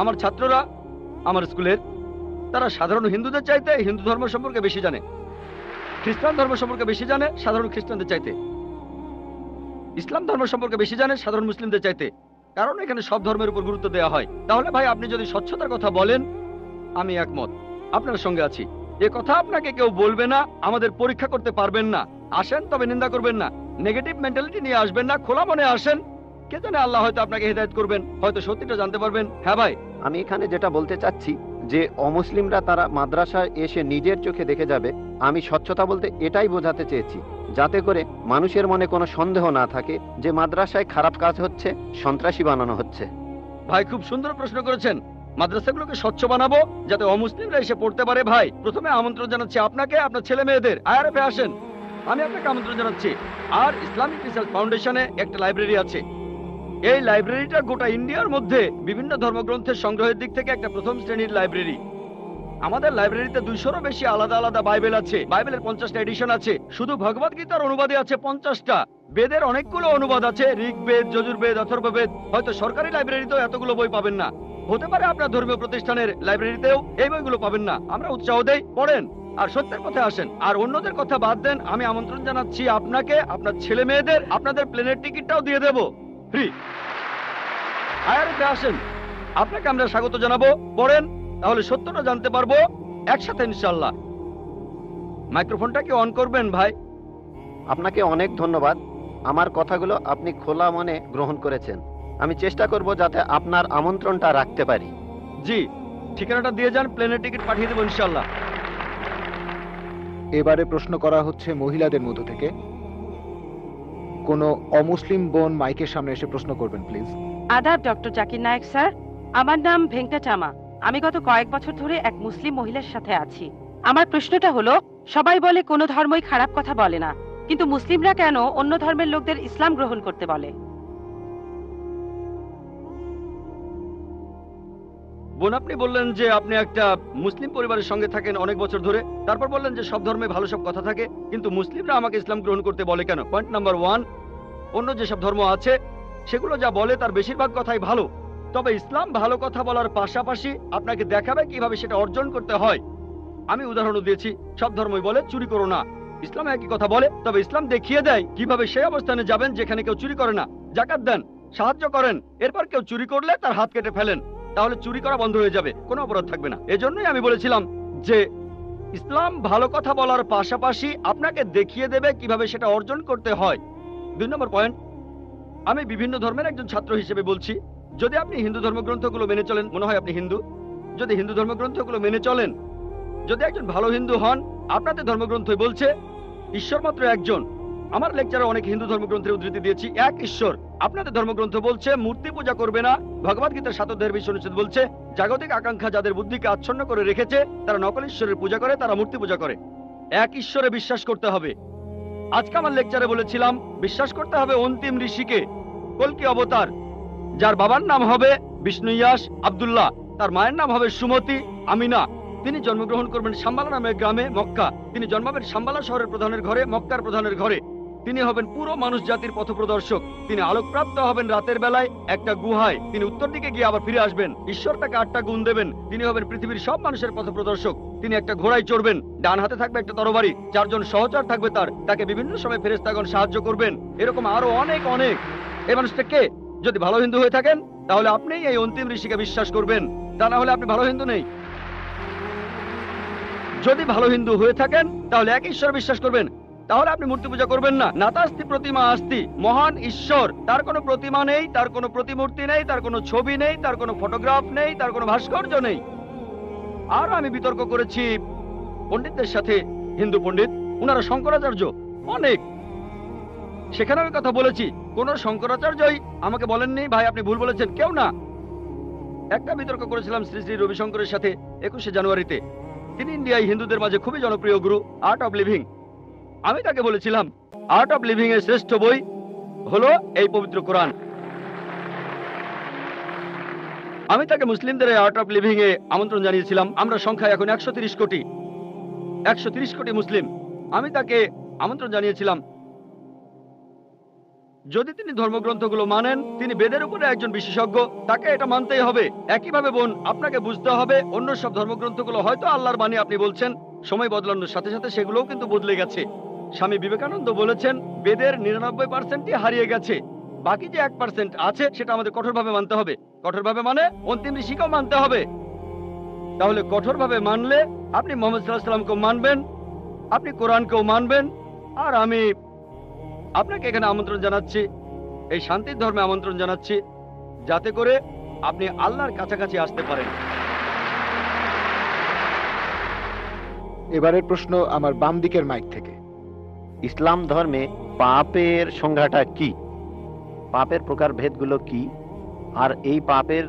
আমার ছাত্ররা আমার স্কুলের তারা সাধারণ হিন্দুদের চাইতে হিন্দু ধর্ম সম্পর্কে বেশি জানে, খ্রিস্টান ধর্ম সম্পর্কে বেশি জানে সাধারণ খ্রিস্টানদের চাইতে, ইসলাম ধর্ম সম্পর্কে বেশি জানে সাধারণ মুসলিমদের চাইতে। কারণ এখানে সব ধর্মের উপর গুরুত্ব দেওয়া হয়। তাহলে ভাই আপনি যদি স্বচ্ছতার কথা বলেন, আমি একমত, আপনার সঙ্গে আছি। এ কথা আপনাকে কেউ বলবে না, আমাদের পরীক্ষা করতে পারবেন না। আসেন, তবে নিন্দা করবেন না, নেগেটিভ মেন্টালিটি নিয়ে আসবেন না, খোলা মনে আসেন। কে জানে আল্লাহ হয়তো আপনাকে হেদায়েত করবেন, হয়তো সত্যিটা জানতে পারবেন। হ্যাঁ ভাই, আমি এখানে যেটা বলতে চাচ্ছি যে অমুসলিমরা তারা মাদ্রাসায় এসে নিজের চোখে দেখে যাবে। আমি স্বচ্ছতা বলতে এটাই বোঝাতে চেয়েছি, যাতে করে মানুষের মনে কোনো সন্দেহ না থাকে যে মাদ্রাসায় খারাপ কাজ হচ্ছে, সন্ত্রাসী বানানো হচ্ছে। ভাই খুব সুন্দর প্রশ্ন করেছেন। মাদ্রাসাগুলোকে স্বচ্ছ বানাবো যাতে অমুসলিমরা এসে পড়তে পারে। ভাই প্রথমে আমন্ত্রণ জানাচ্ছি আপনাকে, আপনার ছেলে মেয়েদের আইআরএফে আসেন, আমি আপনাকে আমন্ত্রণ জানাচ্ছি। আর ইসলামিক রিসার্চ ফাউন্ডেশনে একটা লাইব্রেরি আছে। এই লাইব্রেরিটা গোটা ইন্ডিয়ার মধ্যে বিভিন্ন ধর্মগ্রন্থের সংগ্রহের দিক থেকে একটা প্রথম শ্রেণীর লাইব্রেরি। আমাদের লাইব্রেরিতে 200-রও বেশি আলাদা আলাদা বাইবেল আছে। বাইবেলের 50টা এডিশন আছে। শুধু ভগবদ গীতার অনুবাদে আছে 50টা। বেদের অনেকগুলো অনুবাদ আছে, ঋগ্বেদ, যজুর্বেদ, অথর্ববেদ। হয়তো সরকারি লাইব্রেরিতেও এতগুলো বই পাবেন না, হতে পারে আপনার ধর্মীয় প্রতিষ্ঠানের লাইব্রেরিতেও এই বইগুলো পাবেন না। আমরা উৎসাহ দেই, পড়েন আর সত্যের পথে আসেন। আর অন্যদের কথা বাদ দেন, আমি আমন্ত্রণ জানাচ্ছি আপনাকে, আপনার ছেলে মেয়েদের, আপনাদের প্লেনের টিকিটটাও দিয়ে দেব ফ্রি। আইআরএফে আসেন, আপনাকে আমরা স্বাগত জানাবো। পড়েন, তাহলে সত্যটা জানতে পারবো একসাথে ইনশাআল্লাহ। মাইক্রোফোনটা কি অন করবেন ভাই? আপনাকে অনেক ধন্যবাদ। আমার কথাগুলো আপনি খোলা মনে গ্রহণ করেছেন। আমি চেষ্টা করব যাতে আপনার আমন্ত্রণটা রাখতে পারি। জি, ঠিকানাটা দিয়ে যান, প্লেনের টিকিট পাঠিয়ে দেবো ইনশাআল্লাহ। এবারে প্রশ্ন করা হচ্ছে মহিলাদের মধ্য থেকে। কোনো অমুসলিম বোন মাইকের সামনে এসে প্রশ্ন করবেন প্লিজ। আদাব ডক্টর জাকির নায়েক স্যার, আমার নাম ভেঙ্কটাচামা। আমি গত কয়েক বছর ধরে এক মুসলিম মহিলার সাথে আছি। আমার প্রশ্নটা হলো, সবাই বলে কোনো ধর্মই খারাপ কথা বলে না, কিন্তু মুসলিমরা কেন অন্য ধর্মের লোকদের ইসলাম গ্রহণ করতে বলে? বোন, আপনি বললেন যে আপনি একটা মুসলিম পরিবারের সঙ্গে থাকেন অনেক বছর ধরে, তারপর বললেন যে সব ধর্মে ভালো সব কথা থাকে, কিন্তু মুসলিমরা আমাকে ইসলাম গ্রহণ করতে বলে কেন? পয়েন্ট নাম্বার 1, অন্য যেসব ধর্ম আছে সেগুলো যা বলে তার বেশিরভাগ কথাই ভালো, তবে ইসলাম ভালো কথা বলার পাশাপাশি আপনাকে দেখাবে কিভাবে সেটা অর্জন করতে হয়। আমি উদাহরণ দিয়েছি, সব ধর্মই বলে চুরি করো না, ইসলাম একই কথা বলে, তবে ইসলাম দেখিয়ে দেয় কিভাবে সেই অবস্থানে যাবেন যেখানে কেউ চুরি করে না। জাকাত দেন, সাহায্য করেন, এরপর কেউ চুরি করলে তার হাত কেটে ফেলেন, তাহলে চুরি করা বন্ধ হয়ে যাবে, কোনো অপরাধ থাকবে না। এজন্যই আমি বলেছিলাম যে ইসলাম ভালো কথা বলার পাশাপাশি আপনাকে দেখিয়ে দেবে কিভাবে সেটা অর্জন করতে হয়। 2 নম্বর পয়েন্ট, আমি বিভিন্ন ধর্মের একজন ছাত্র হিসেবে বলছি, যদি আপনি হিন্দু ধর্মগ্রন্থগুলো মেনে চলেন, মনে হয় আপনি হিন্দু, যদি হিন্দু ধর্মগ্রন্থগুলো মেনে চলেন, যদি একজন ভালো হিন্দু হন, আপনাদের ধর্মগ্রন্থই বলছে ঈশ্বর মাত্র একজন। আমার লেকচারে অনেক হিন্দু ধর্মগ্রন্থের উদ্ধৃতি দিয়েছি, এক ঈশ্বর। আপনাদের ধর্মগ্রন্থ বলছে মূর্তি পূজা করবে না। ভগবদ্গীতার 7 অধ্যায়ের 20 অনুচ্ছেদ বলছে জাগতিক আকাঙ্ক্ষা যাদের বুদ্ধিকে আচ্ছন্ন করে রেখেছে তারা নকল ঈশ্বরের পূজা করে, তারা মূর্তি পূজা করে। এক ঈশ্বরে বিশ্বাস করতে হবে। আজকে আমার লেকচারে বলেছিলাম বিশ্বাস করতে হবে অন্তিম ঋষিকে, কল্কি অবতার, যার বাবার নাম হবে বিষ্ণুয়াস আব্দুল্লাহ, তার মায়ের নাম হবে সুমতি আমিনা। তিনি জন্মগ্রহণ করবেন শাম্বালা নামের গ্রামে মক্কা। তিনি জন্মাবেন শাম্বালা শহরের প্রধানের ঘরে, মক্কার প্রধানের ঘরে। তিনি হবেন পুরো মানুষ জাতির পথপ্রদর্শক। তিনি আলোকপ্রাপ্ত হবেন রাতের বেলায় একটা গুহায়। তিনি উত্তর দিকে গিয়ে আবার ফিরে আসবেন। ঈশ্বর তাকে 8টা গুণ দেবেন। তিনি হবেন পৃথিবীর সব মানুষের পথপ্রদর্শক। তিনি একটা ঘোড়ায় চড়বেন, ডান হাতে থাকবে একটা তরবারি, 4 জন সহচর থাকবে তাকে বিভিন্ন সময় ফেরেশতাগণ সাহায্য করবেন। এরকম আরো অনেক অনেক। এই মানুষটা কে? যদি ভালো হিন্দু হয়ে থাকেন তাহলে আপনি এই অন্তিম ঋষিকে বিশ্বাস করবেন, তা না হলে আপনি ভালো হিন্দু নেই। যদি ভালো হিন্দু হয়ে থাকেন তাহলে এক ঈশ্বর বিশ্বাস করবেন, তাহলে আপনি মূর্তি পূজা করবেন না। নাতাস্তি প্রতিমা আস্তি, মহান ঈশ্বর, তার কোনো প্রতিমা নেই, তার কোনো প্রতিমূর্তি নেই, তার কোনো ছবি নেই, তার কোনো ফটোগ্রাফ নেই, তার কোনো ভাস্কর্য নেই। আর আমি বিতর্ক করেছি পণ্ডিতদের সাথে, হিন্দু পণ্ডিত, ওনারা শঙ্করাচার্য অনেক, সেখানে আমি কথা বলেছি। কোন শঙ্করাচার্যই আমাকে বলেননি ভাই আপনি ভুল বলেছেন, কেউ না। একটা বিতর্ক করেছিলাম শ্রী শ্রী রবিশঙ্করের সাথে 21শে জানুয়ারিতে। তিনি ইন্ডিয়ায় হিন্দুদের মাঝে খুবই জনপ্রিয় গুরু, আর্ট অফ লিভিং। আমি তাকে বলেছিলাম আর্ট অফ লিভিং এর শ্রেষ্ঠ বই হলো এই পবিত্র কোরআন। আমি তাকে মুসলিমদের এই আর্ট অফ লিভিং এ আমন্ত্রণ জানিয়েছিলাম। আমরা সংখ্যায় এখন 130 কোটি, 130 কোটি মুসলিম। আমি তাকে আমন্ত্রণ জানিয়েছিলাম যদি তিনি ধর্মগ্রন্থগুলো মানেন, তিনি বেদের উপরে একজন বিশেষজ্ঞ, তাকে এটা মানতেই হবে। একইভাবে বোন, আপনাকে বুঝতে হবে অন্য সব ধর্মগ্রন্থগুলো হয়তো আল্লাহর বাণী আপনি বলছেন, সময় বদলানোর সাথে সাথে সেগুলোও কিন্তু বদলে গেছে। স্বামী বিবেকানন্দ বলেছেন বেদের 99%ই হারিয়ে গেছে, বাকি যে 1% আছে সেটা আমাদের কঠোরভাবে মানতে হবে। কঠোরভাবে মানে অন্তিম ঋষিকেও মানতে হবে। তাহলে কঠোরভাবে মানলে আপনি মুহাম্মদ সাল্লাল্লাহু আলাইহি ওয়াসাল্লামকেও মানবেন, আপনি কোরআনকেও মানবেন। আর আমি আপনাকে এখানে আমন্ত্রণ জানাচ্ছি, এই শান্তির ধর্মে আমন্ত্রণ জানাচ্ছি, যাতে করে আপনি আল্লাহর কাছাকাছি আসতে পারেন। এবারের প্রশ্ন আমার বাম দিকের মাইক থেকে। ইসলাম ধর্মে পাপের সংজ্ঞাটা কি? পাপের প্রকারভেদগুলো কি? আর এই পাপের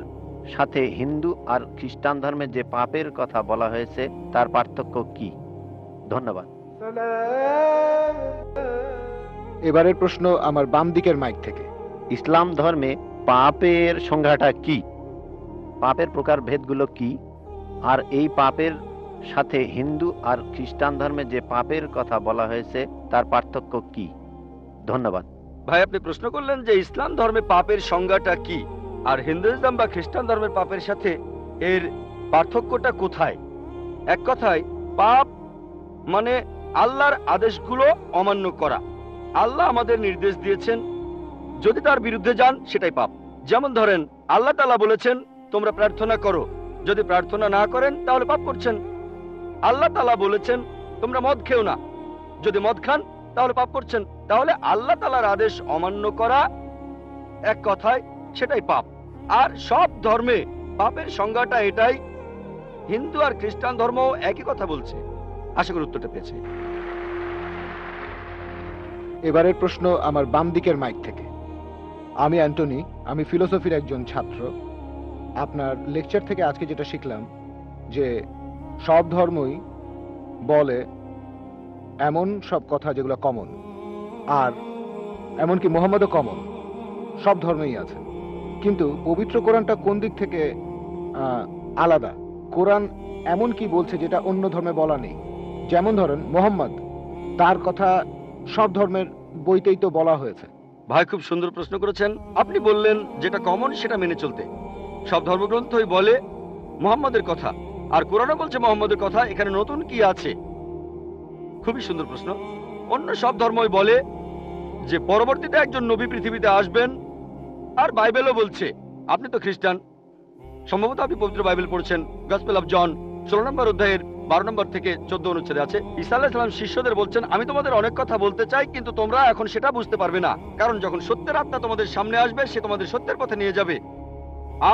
সাথে হিন্দু আর খ্রিস্টান ধর্মে যে পাপের কথা বলা হয়েছে তার পার্থক্য কি? ধন্যবাদ। এবারের প্রশ্ন আমার বাম দিকের মাইক থেকে। ইসলাম ধর্মে পাপের সংজ্ঞাটা কি? পাপের প্রকারভেদগুলো কি? আর এই পাপের সাথে হিন্দু আর খ্রিস্টান ধর্মে যে পাপের কথা বলা হয়েছে তার পার্থক্য কি? ধন্যবাদ। ভাই আপনি প্রশ্ন করলেন যে ইসলাম ধর্মে পাপের সংজ্ঞাটা কি, আর হিন্দুইজম বা খ্রিস্টান ধর্মের পাপের সাথে এর পার্থক্যটা কোথায়? এক কথায় পাপ মানে আল্লাহর আদেশগুলো অমান্য করা। আল্লাহ আমাদের নির্দেশ দিয়েছেন, যদি তার বিরুদ্ধে যান সেটাই পাপ। যেমন ধরেন আল্লাহ তাআলা বলেছেন তোমরা প্রার্থনা করো, যদি প্রার্থনা না করেন তাহলে পাপ করছেন। আল্লাহ তাআলা বলেছেন তোমরা মদ খেও না, যদি মদ খান তাহলে পাপ করছেন। তাহলে আল্লাহ তাআলার আদেশ অমান্য করা এক কথায় সেটাই পাপ। আর সব ধর্মে পাপের সংজ্ঞাটা এটাই। হিন্দু আর খ্রিস্টান ধর্ম একই কথা বলছে। আশা করি উত্তরটা পেয়েছে। এবারের প্রশ্ন আমার বাম দিকের মাইক থেকে। আমি অ্যান্টনি, আমি ফিলোসফির একজন ছাত্র। আপনার লেকচার থেকে আজকে যেটা শিখলাম যে সব ধর্মই বলে এমন সব কথা যেগুলো কমন, আর এমনকি মোহাম্মদও কমন, সব ধর্মেই আছে। কিন্তু পবিত্র কোরআনটা কোন দিক থেকে আলাদা? কোরআন এমন কি বলছে যেটা অন্য ধর্মে বলা নেই? যেমন ধরেন মোহাম্মদ, তার কথা সব ধর্মের বইতেই তো বলা হয়েছে। ভাই খুব সুন্দর প্রশ্ন করেছেন। আপনি বললেন যেটা কমন সেটা মেনে চলতে। সব ধর্মগ্রন্থই বলে মুহাম্মদের কথা, আর কোরআনও বলছে মুহাম্মদের কথা। এখানে নতুন কি আছে? খুবই সুন্দর প্রশ্ন। অন্য সব ধর্মই বলে যে পরবর্তীতে একজন নবী পৃথিবীতে আসবেন, আর বাইবেলও বলছে। আপনি তো খ্রিস্টান, সম্ভবত আপনি পবিত্র বাইবেল পড়ছেন। গসপেল অফ জন 16 নম্বর অধ্যায়ের 12 নম্বর থেকে 14 অনুচ্ছেদে আছে ঈসা আলাইহিস সালাম শিষ্যদের বলছেন আমি তোমাদের অনেক কথা বলতে চাই, কিন্তু তোমরা এখন সেটা বুঝতে পারবে না, কারণ যখন সত্যের আত্মা তোমাদের সামনে আসবে সে তোমাদের সত্যের পথে নিয়ে যাবে।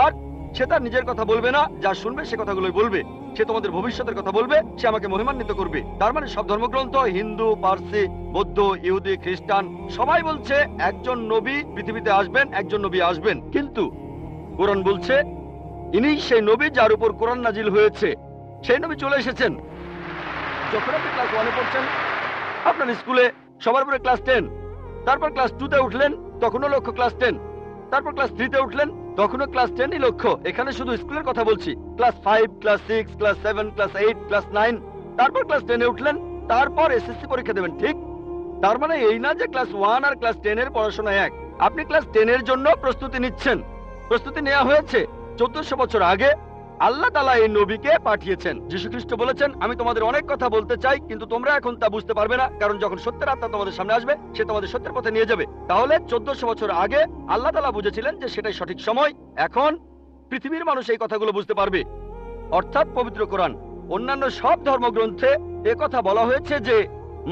আর সে তার নিজের কথা বলবে না, যা শুনবে সে কথাগুলোই বলবে। সে তোমাদের ভবিষ্যতের কথা বলবে, সে আমাকে মহিমান্বিত করবে। তার মানে সব ধর্মগ্রন্থ, হিন্দু, পার্সি, বৌদ্ধ, ইহুদি, খ্রিস্টান সবাই বলছে একজন নবী পৃথিবীতে আসবেন, একজন নবী আসবেন। কিন্তু কোরআন বলছে ইনি সেই নবী যার উপর কোরআন নাজিল হয়েছে। সেই নবী চলে এসেছেন। যখন আপনি ক্লাস 1-এ পড়ছেন, আপনার স্কুলে সবার উপরে ক্লাস 10, তারপর ক্লাস 2-তে উঠলেন, তখনও লক্ষ্য ক্লাস 10, তারপর ক্লাস 3-তে উঠলেন, তখনও ক্লাস 10ই লক্ষ্য। এখানে শুধু স্কুলের কথা বলছি। Class 5, class 6, class 7, class 8, class 9, তারপর ক্লাস 10-এ উঠলেন, তারপর এসএসসি পরীক্ষা দেবেন, ঠিক? তার মানে এই না যে ক্লাস 1 আর ক্লাস 10 এর পড়াশোনা এক। আপনি ক্লাস 10 এর জন্য প্রস্তুতি নিচ্ছেন। প্রস্তুতি নেওয়া হয়েছে 1400 বছর আগে। আল্লাহ তাআলা এই নবীকে পাঠিয়েছেন। যীশু খ্রিস্ট বলেছেন, আমি তোমাদের অনেক কথা বলতে চাই, কিন্তু তোমরা এখন তা বুঝতে পারবে না, কারণ যখন সত্যের আত্মা তোমাদের সামনে আসবে, সে তোমাদের সত্যের পথে নিয়ে যাবে। তাহলে 1400 বছর আগে আল্লাহ তাআলা বুঝেছিলেন যে সেটাই সঠিক সময়। এখন পৃথিবীর মানুষ এই কথাগুলো বুঝতে পারবে, অর্থাৎ পবিত্র কোরআন। অন্যান্য সব ধর্মগ্রন্থে কথা বলা হয়েছে যে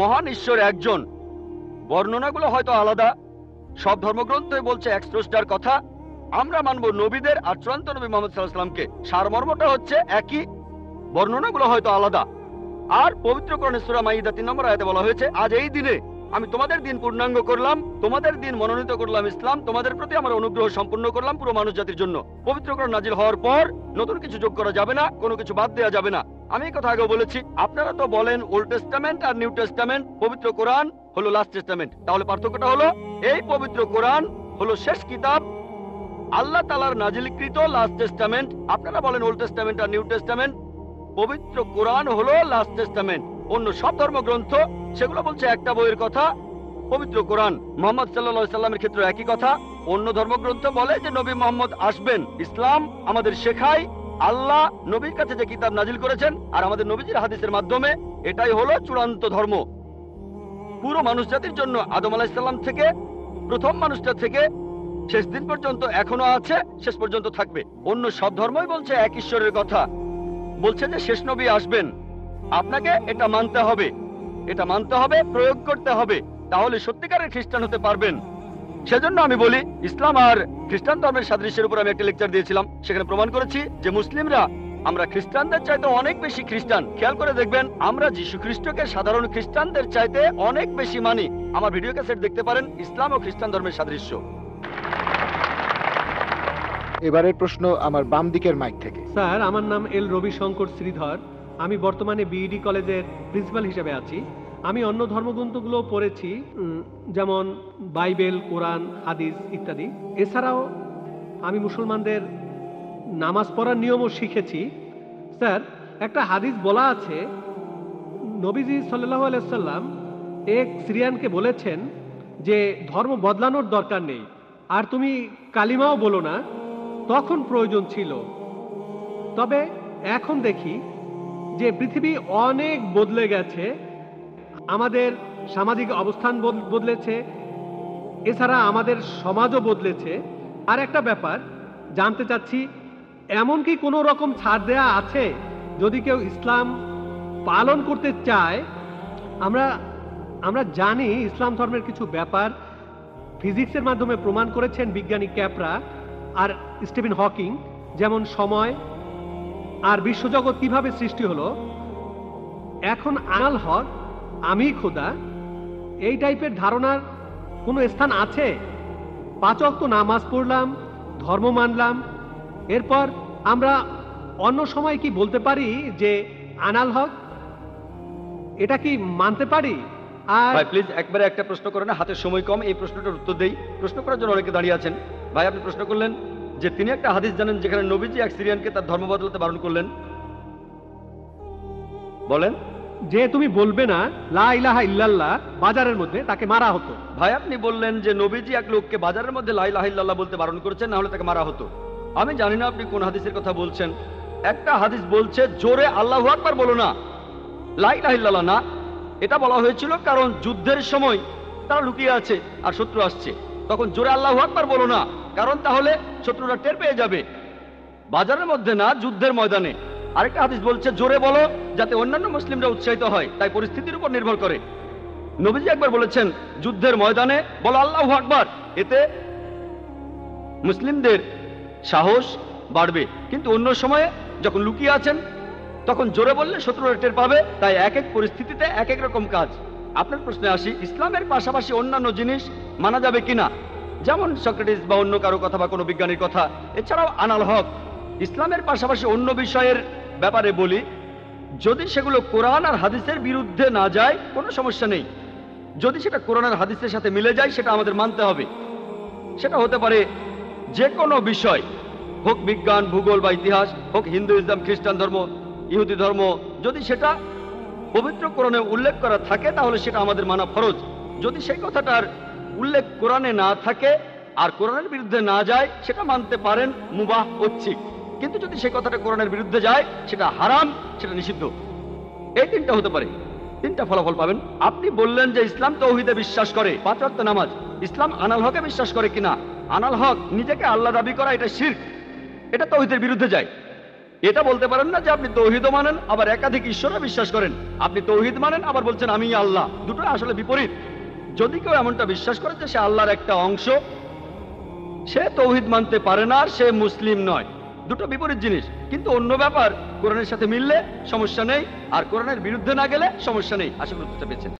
মহান ঈশ্বর একজন। বর্ণনাগুলো হয়তো আলাদা। সব ধর্মগ্রন্থই বলছে এক স্রষ্টার কথা। আমরা মানব নবীদের আর চূড়ান্ত নবী মুহাম্মদ সাল্লাল্লাহু আলাইহি ওয়াসাল্লামকে। সারমর্মটা হচ্ছে একই, বর্ণনাগুলো হয়তো আলাদা। আর পবিত্র কোরআনে সূরা মাইদা 3 নম্বর আয়াতে বলা হয়েছে, আজ এই দিনে আমি তোমাদের দিন পূর্ণাঙ্গ করলাম, তোমাদের দিন মনোনীত করলাম ইসলাম, তোমাদের প্রতি আমার অনুগ্রহ সম্পূর্ণ করলাম পুরো মানুষ জাতির জন্য। পবিত্র কোরআন নাজিল হওয়ার পর নতুন কিছু যোগ করা যাবে না, কোনো কিছু বাদ দেওয়া যাবে না। আমি এই কথা আগেও বলেছি। আপনারা তো বলেন ওল্ড টেস্টামেন্ট আর নিউ টেস্টামেন্ট, পবিত্র কোরআন হলো লাস্ট টেস্টামেন্ট। তাহলে পার্থক্যটা হলো এই পবিত্র কোরআন হলো শেষ কিতাব, আল্লাহ তাআলার নাজিলকৃত লাস্ট টেস্টামেন্ট। আপনারা বলেন ওল্ড টেস্টামেন্ট আর নিউ টেস্টামেন্ট। পবিত্র কোরআন হলো লাস্ট টেস্টামেন্ট। অন্য সব ধর্মগ্রন্থ সেগুলো বলছে একটা বইয়ের কথা, পবিত্র কোরআন মুহাম্মদ সাল্লাল্লাহু আলাইহি সাল্লামের ক্ষেত্রে একই কথা। অন্য ধর্মগ্রন্থ বলে যে নবী মুহাম্মদ আসবেন। ইসলাম আমাদের শেখায় আল্লাহ নবীর কাছে যে কিতাব নাজিল করেছেন আর আমাদের নবীজির হাদিসের মাধ্যমে, এটাই হলো চূড়ান্ত ধর্ম পুরো মানুষ জাতির জন্য। আদম আলাইহিস সালাম থেকে প্রথম মানুষটা থেকে শেষ দিন পর্যন্ত এখনো আছে, শেষ পর্যন্ত থাকবে। অন্য সব ধর্মই বলছে এক ঈশ্বরের কথা, বলছে যে শেষ নবী আসবেন। আপনাকে এটা মানতে হবে, এটা মানতে হবে, প্রয়োগ করতে হবে, তাহলে সত্যিকারের খ্রিস্টান হতে পারবেন। সেজন্য আমি বলি, ইসলাম আর খ্রিস্টান ধর্মের সাদৃশ্যের উপর আমি একটা লেকচার দিয়েছিলাম। সেখানে প্রমাণ করেছি যে মুসলিমরা আমরা খ্রিস্টানদের চাইতে অনেক বেশি খ্রিস্টান। খেয়াল করে দেখবেন, আমরা যীশু খ্রিস্টকে সাধারণ খ্রিস্টানদের চাইতে অনেক বেশি মানি। আমার ভিডিও ক্যাসেট দেখতে পারেন, ইসলাম ও খ্রিস্টান ধর্মের সাদৃশ্য। এবারের প্রশ্ন আমার বাম দিকের মাইক থেকে। স্যার, আমার নাম এল রবিশঙ্কর শ্রীধর। আমি বর্তমানে বিইডি কলেজের প্রিন্সিপাল হিসেবে আছি। আমি অন্য ধর্মগ্রন্থগুলো পড়েছি, যেমন বাইবেল, কোরআন, হাদিস ইত্যাদি। এছাড়াও আমি মুসলমানদের নামাজ পড়ার নিয়মও শিখেছি। স্যার, একটা হাদিস বলা আছে, নবীজি সাল্লাল্লাহু আলাইহি সাল্লাম এক সিরিয়ানকে বলেছেন যে ধর্ম বদলানোর দরকার নেই, আর তুমি কালিমাও বলো না, তখন প্রয়োজন ছিল। তবে এখন দেখি যে পৃথিবী অনেক বদলে গেছে, আমাদের সামাজিক অবস্থান বদলেছে, এছাড়া আমাদের সমাজও বদলেছে। আর একটা ব্যাপার জানতে চাচ্ছি, এমন কি কোনো রকম ছাড় দেয়া আছে যদি কেউ ইসলাম পালন করতে চায়? আমরা জানি ইসলাম ধর্মের কিছু ব্যাপার ফিজিক্সের মাধ্যমে প্রমাণ করেছেন বিজ্ঞানী ক্যাপরা আর স্টিফেন হকিং, যেমন সময় আর বিশ্বজগৎ কিভাবে সৃষ্টি হলো। এখন আনাল হক, আমি খোদা, এই টাইপের ধারণার কোনো স্থান আছে? 5 ওয়াক্ত নামাজ পড়লাম, ধর্ম মানলাম, এরপর আমরা অন্য সময় কি বলতে পারি যে আনাল হক? এটা কি মানতে পারি? আর ভাই প্লিজ একবারে একটা প্রশ্ন করেন, হাতের সময় কম, এই প্রশ্নটার উত্তর দেই। প্রশ্ন করার জন্য অনেকে দাঁড়িয়ে আছেন। ভাই, আপনি প্রশ্ন করলেন যে তিনি একটা হাদিস জানেন যেখানে নবীজি এক সিরিয়ানকে তার ধর্ম বদলাতে বারণ করলেন। বলেন। যে তুমি বলবে না লা ইলাহা ইল্লাল্লাহ, বাজারের মধ্যে তাকে মারা হতো। ভাই, আপনি বললেন যে নবীজি এক লোককে বাজারের মধ্যে লা ইলাহা ইল্লাল্লাহ বলতে বারণ করেছেন, না হলে তাকে মারা হতো। আমি জানি না আপনি কোন হাদিসের কথা বলছেন। একটা হাদিস বলছে জোরে আল্লাহু আকবার বলো না, লা ইলাহা ইল্লাল্লাহ না। এটা বলা হয়েছিল কারণ যুদ্ধের সময় তারা লুকিয়ে আছে আর শত্রু আসছে, তখন জোরে আল্লাহু আকবার বলো না, কারণ তাহলে শত্রুরা টের পেয়ে যাবে। বাজারের মধ্যে না, যুদ্ধের ময়দানে। আরেকটা হাদিস বলছে জোরে বলো যাতে অন্যান্য মুসলিমরা উৎসাহিত হয়, তাই পরিস্থিতির উপর নির্ভর করে। নবীজি একবার বলেছেন যুদ্ধের ময়দানে বলো আল্লাহু আকবার, এতে মুসলিমদের সাহস বাড়বে, কিন্তু অন্য সময়ে যখন লুকিয়ে আছেন তখন জোরে বললে শত্রুরা টের পাবে। তাই এক এক পরিস্থিতিতে এক এক রকম কাজ। আপনার প্রশ্নে আসি, ইসলামের পাশাপাশি অন্যান্য জিনিস মানা যাবে কিনা, যেমন সক্রেটিস বা অন্য কারো কথা বা কোনো বিজ্ঞানীর কথা। এছাড়াও আনাল হক, ইসলামের পাশাপাশি অন্য বিষয়ের ব্যাপারে বলি, যদি সেগুলো কোরআন আর হাদিসের বিরুদ্ধে না যায় কোনো সমস্যা নেই। যদি সেটা কোরআন আর হাদিসের সাথে মিলে যায় সেটা আমাদের মানতে হবে। সেটা হতে পারে যে কোনো বিষয়, হোক বিজ্ঞান, ভূগোল বা ইতিহাস, হোক হিন্দুইজম, খ্রিস্টান ধর্ম, ইহুদি ধর্ম। যদি সেটা পবিত্র কোরআনে উল্লেখ করা থাকে তাহলে সেটা আমাদের মানা ফরজ। যদি সেই কথাটার উল্লেখ কোরআনে না থাকে আর কোরআনের বিরুদ্ধে না যায় সেটা মানতে পারেন, মুবাহ, ঐচ্ছিক। কিন্তু যদি সেই কথাটা কোরআনের বিরুদ্ধে যায় সেটা হারাম, সেটা নিষিদ্ধ। এই তিনটা হতে পারে, তিনটা ফলাফল পাবেন। আপনি বললেন যে ইসলাম তাওহীদে বিশ্বাস করে, 5 ওয়াক্ত নামাজ। ইসলাম আনাল হকে বিশ্বাস করে কিনা? আনাল হক নিজেকে আল্লাহ দাবি করা, এটা শিরক, এটা তাওহীদের বিরুদ্ধে যায়। এটা বলতে পারেন না যে আপনি তাওহীদও মানেন আবার একাধিক ঈশ্বরে বিশ্বাস করেন। আপনি তাওহীদ মানেন আবার বলছেন আমি আল্লাহ, দুটো আসলে বিপরীত। যদি কেউ এমনটা বিশ্বাস করে যে সে আল্লাহর একটা অংশ, সে তাওহীদ মানতে পারে না, আর সে মুসলিম নয়। দুটো বিপরীত জিনিস। কিন্তু অন্য ব্যাপার কোরআনের সাথে মিললে সমস্যা নেই, আর কোরআনের বিরুদ্ধে না গেলে সমস্যা নেই। আশা করি বুঝতে পেরেছেন।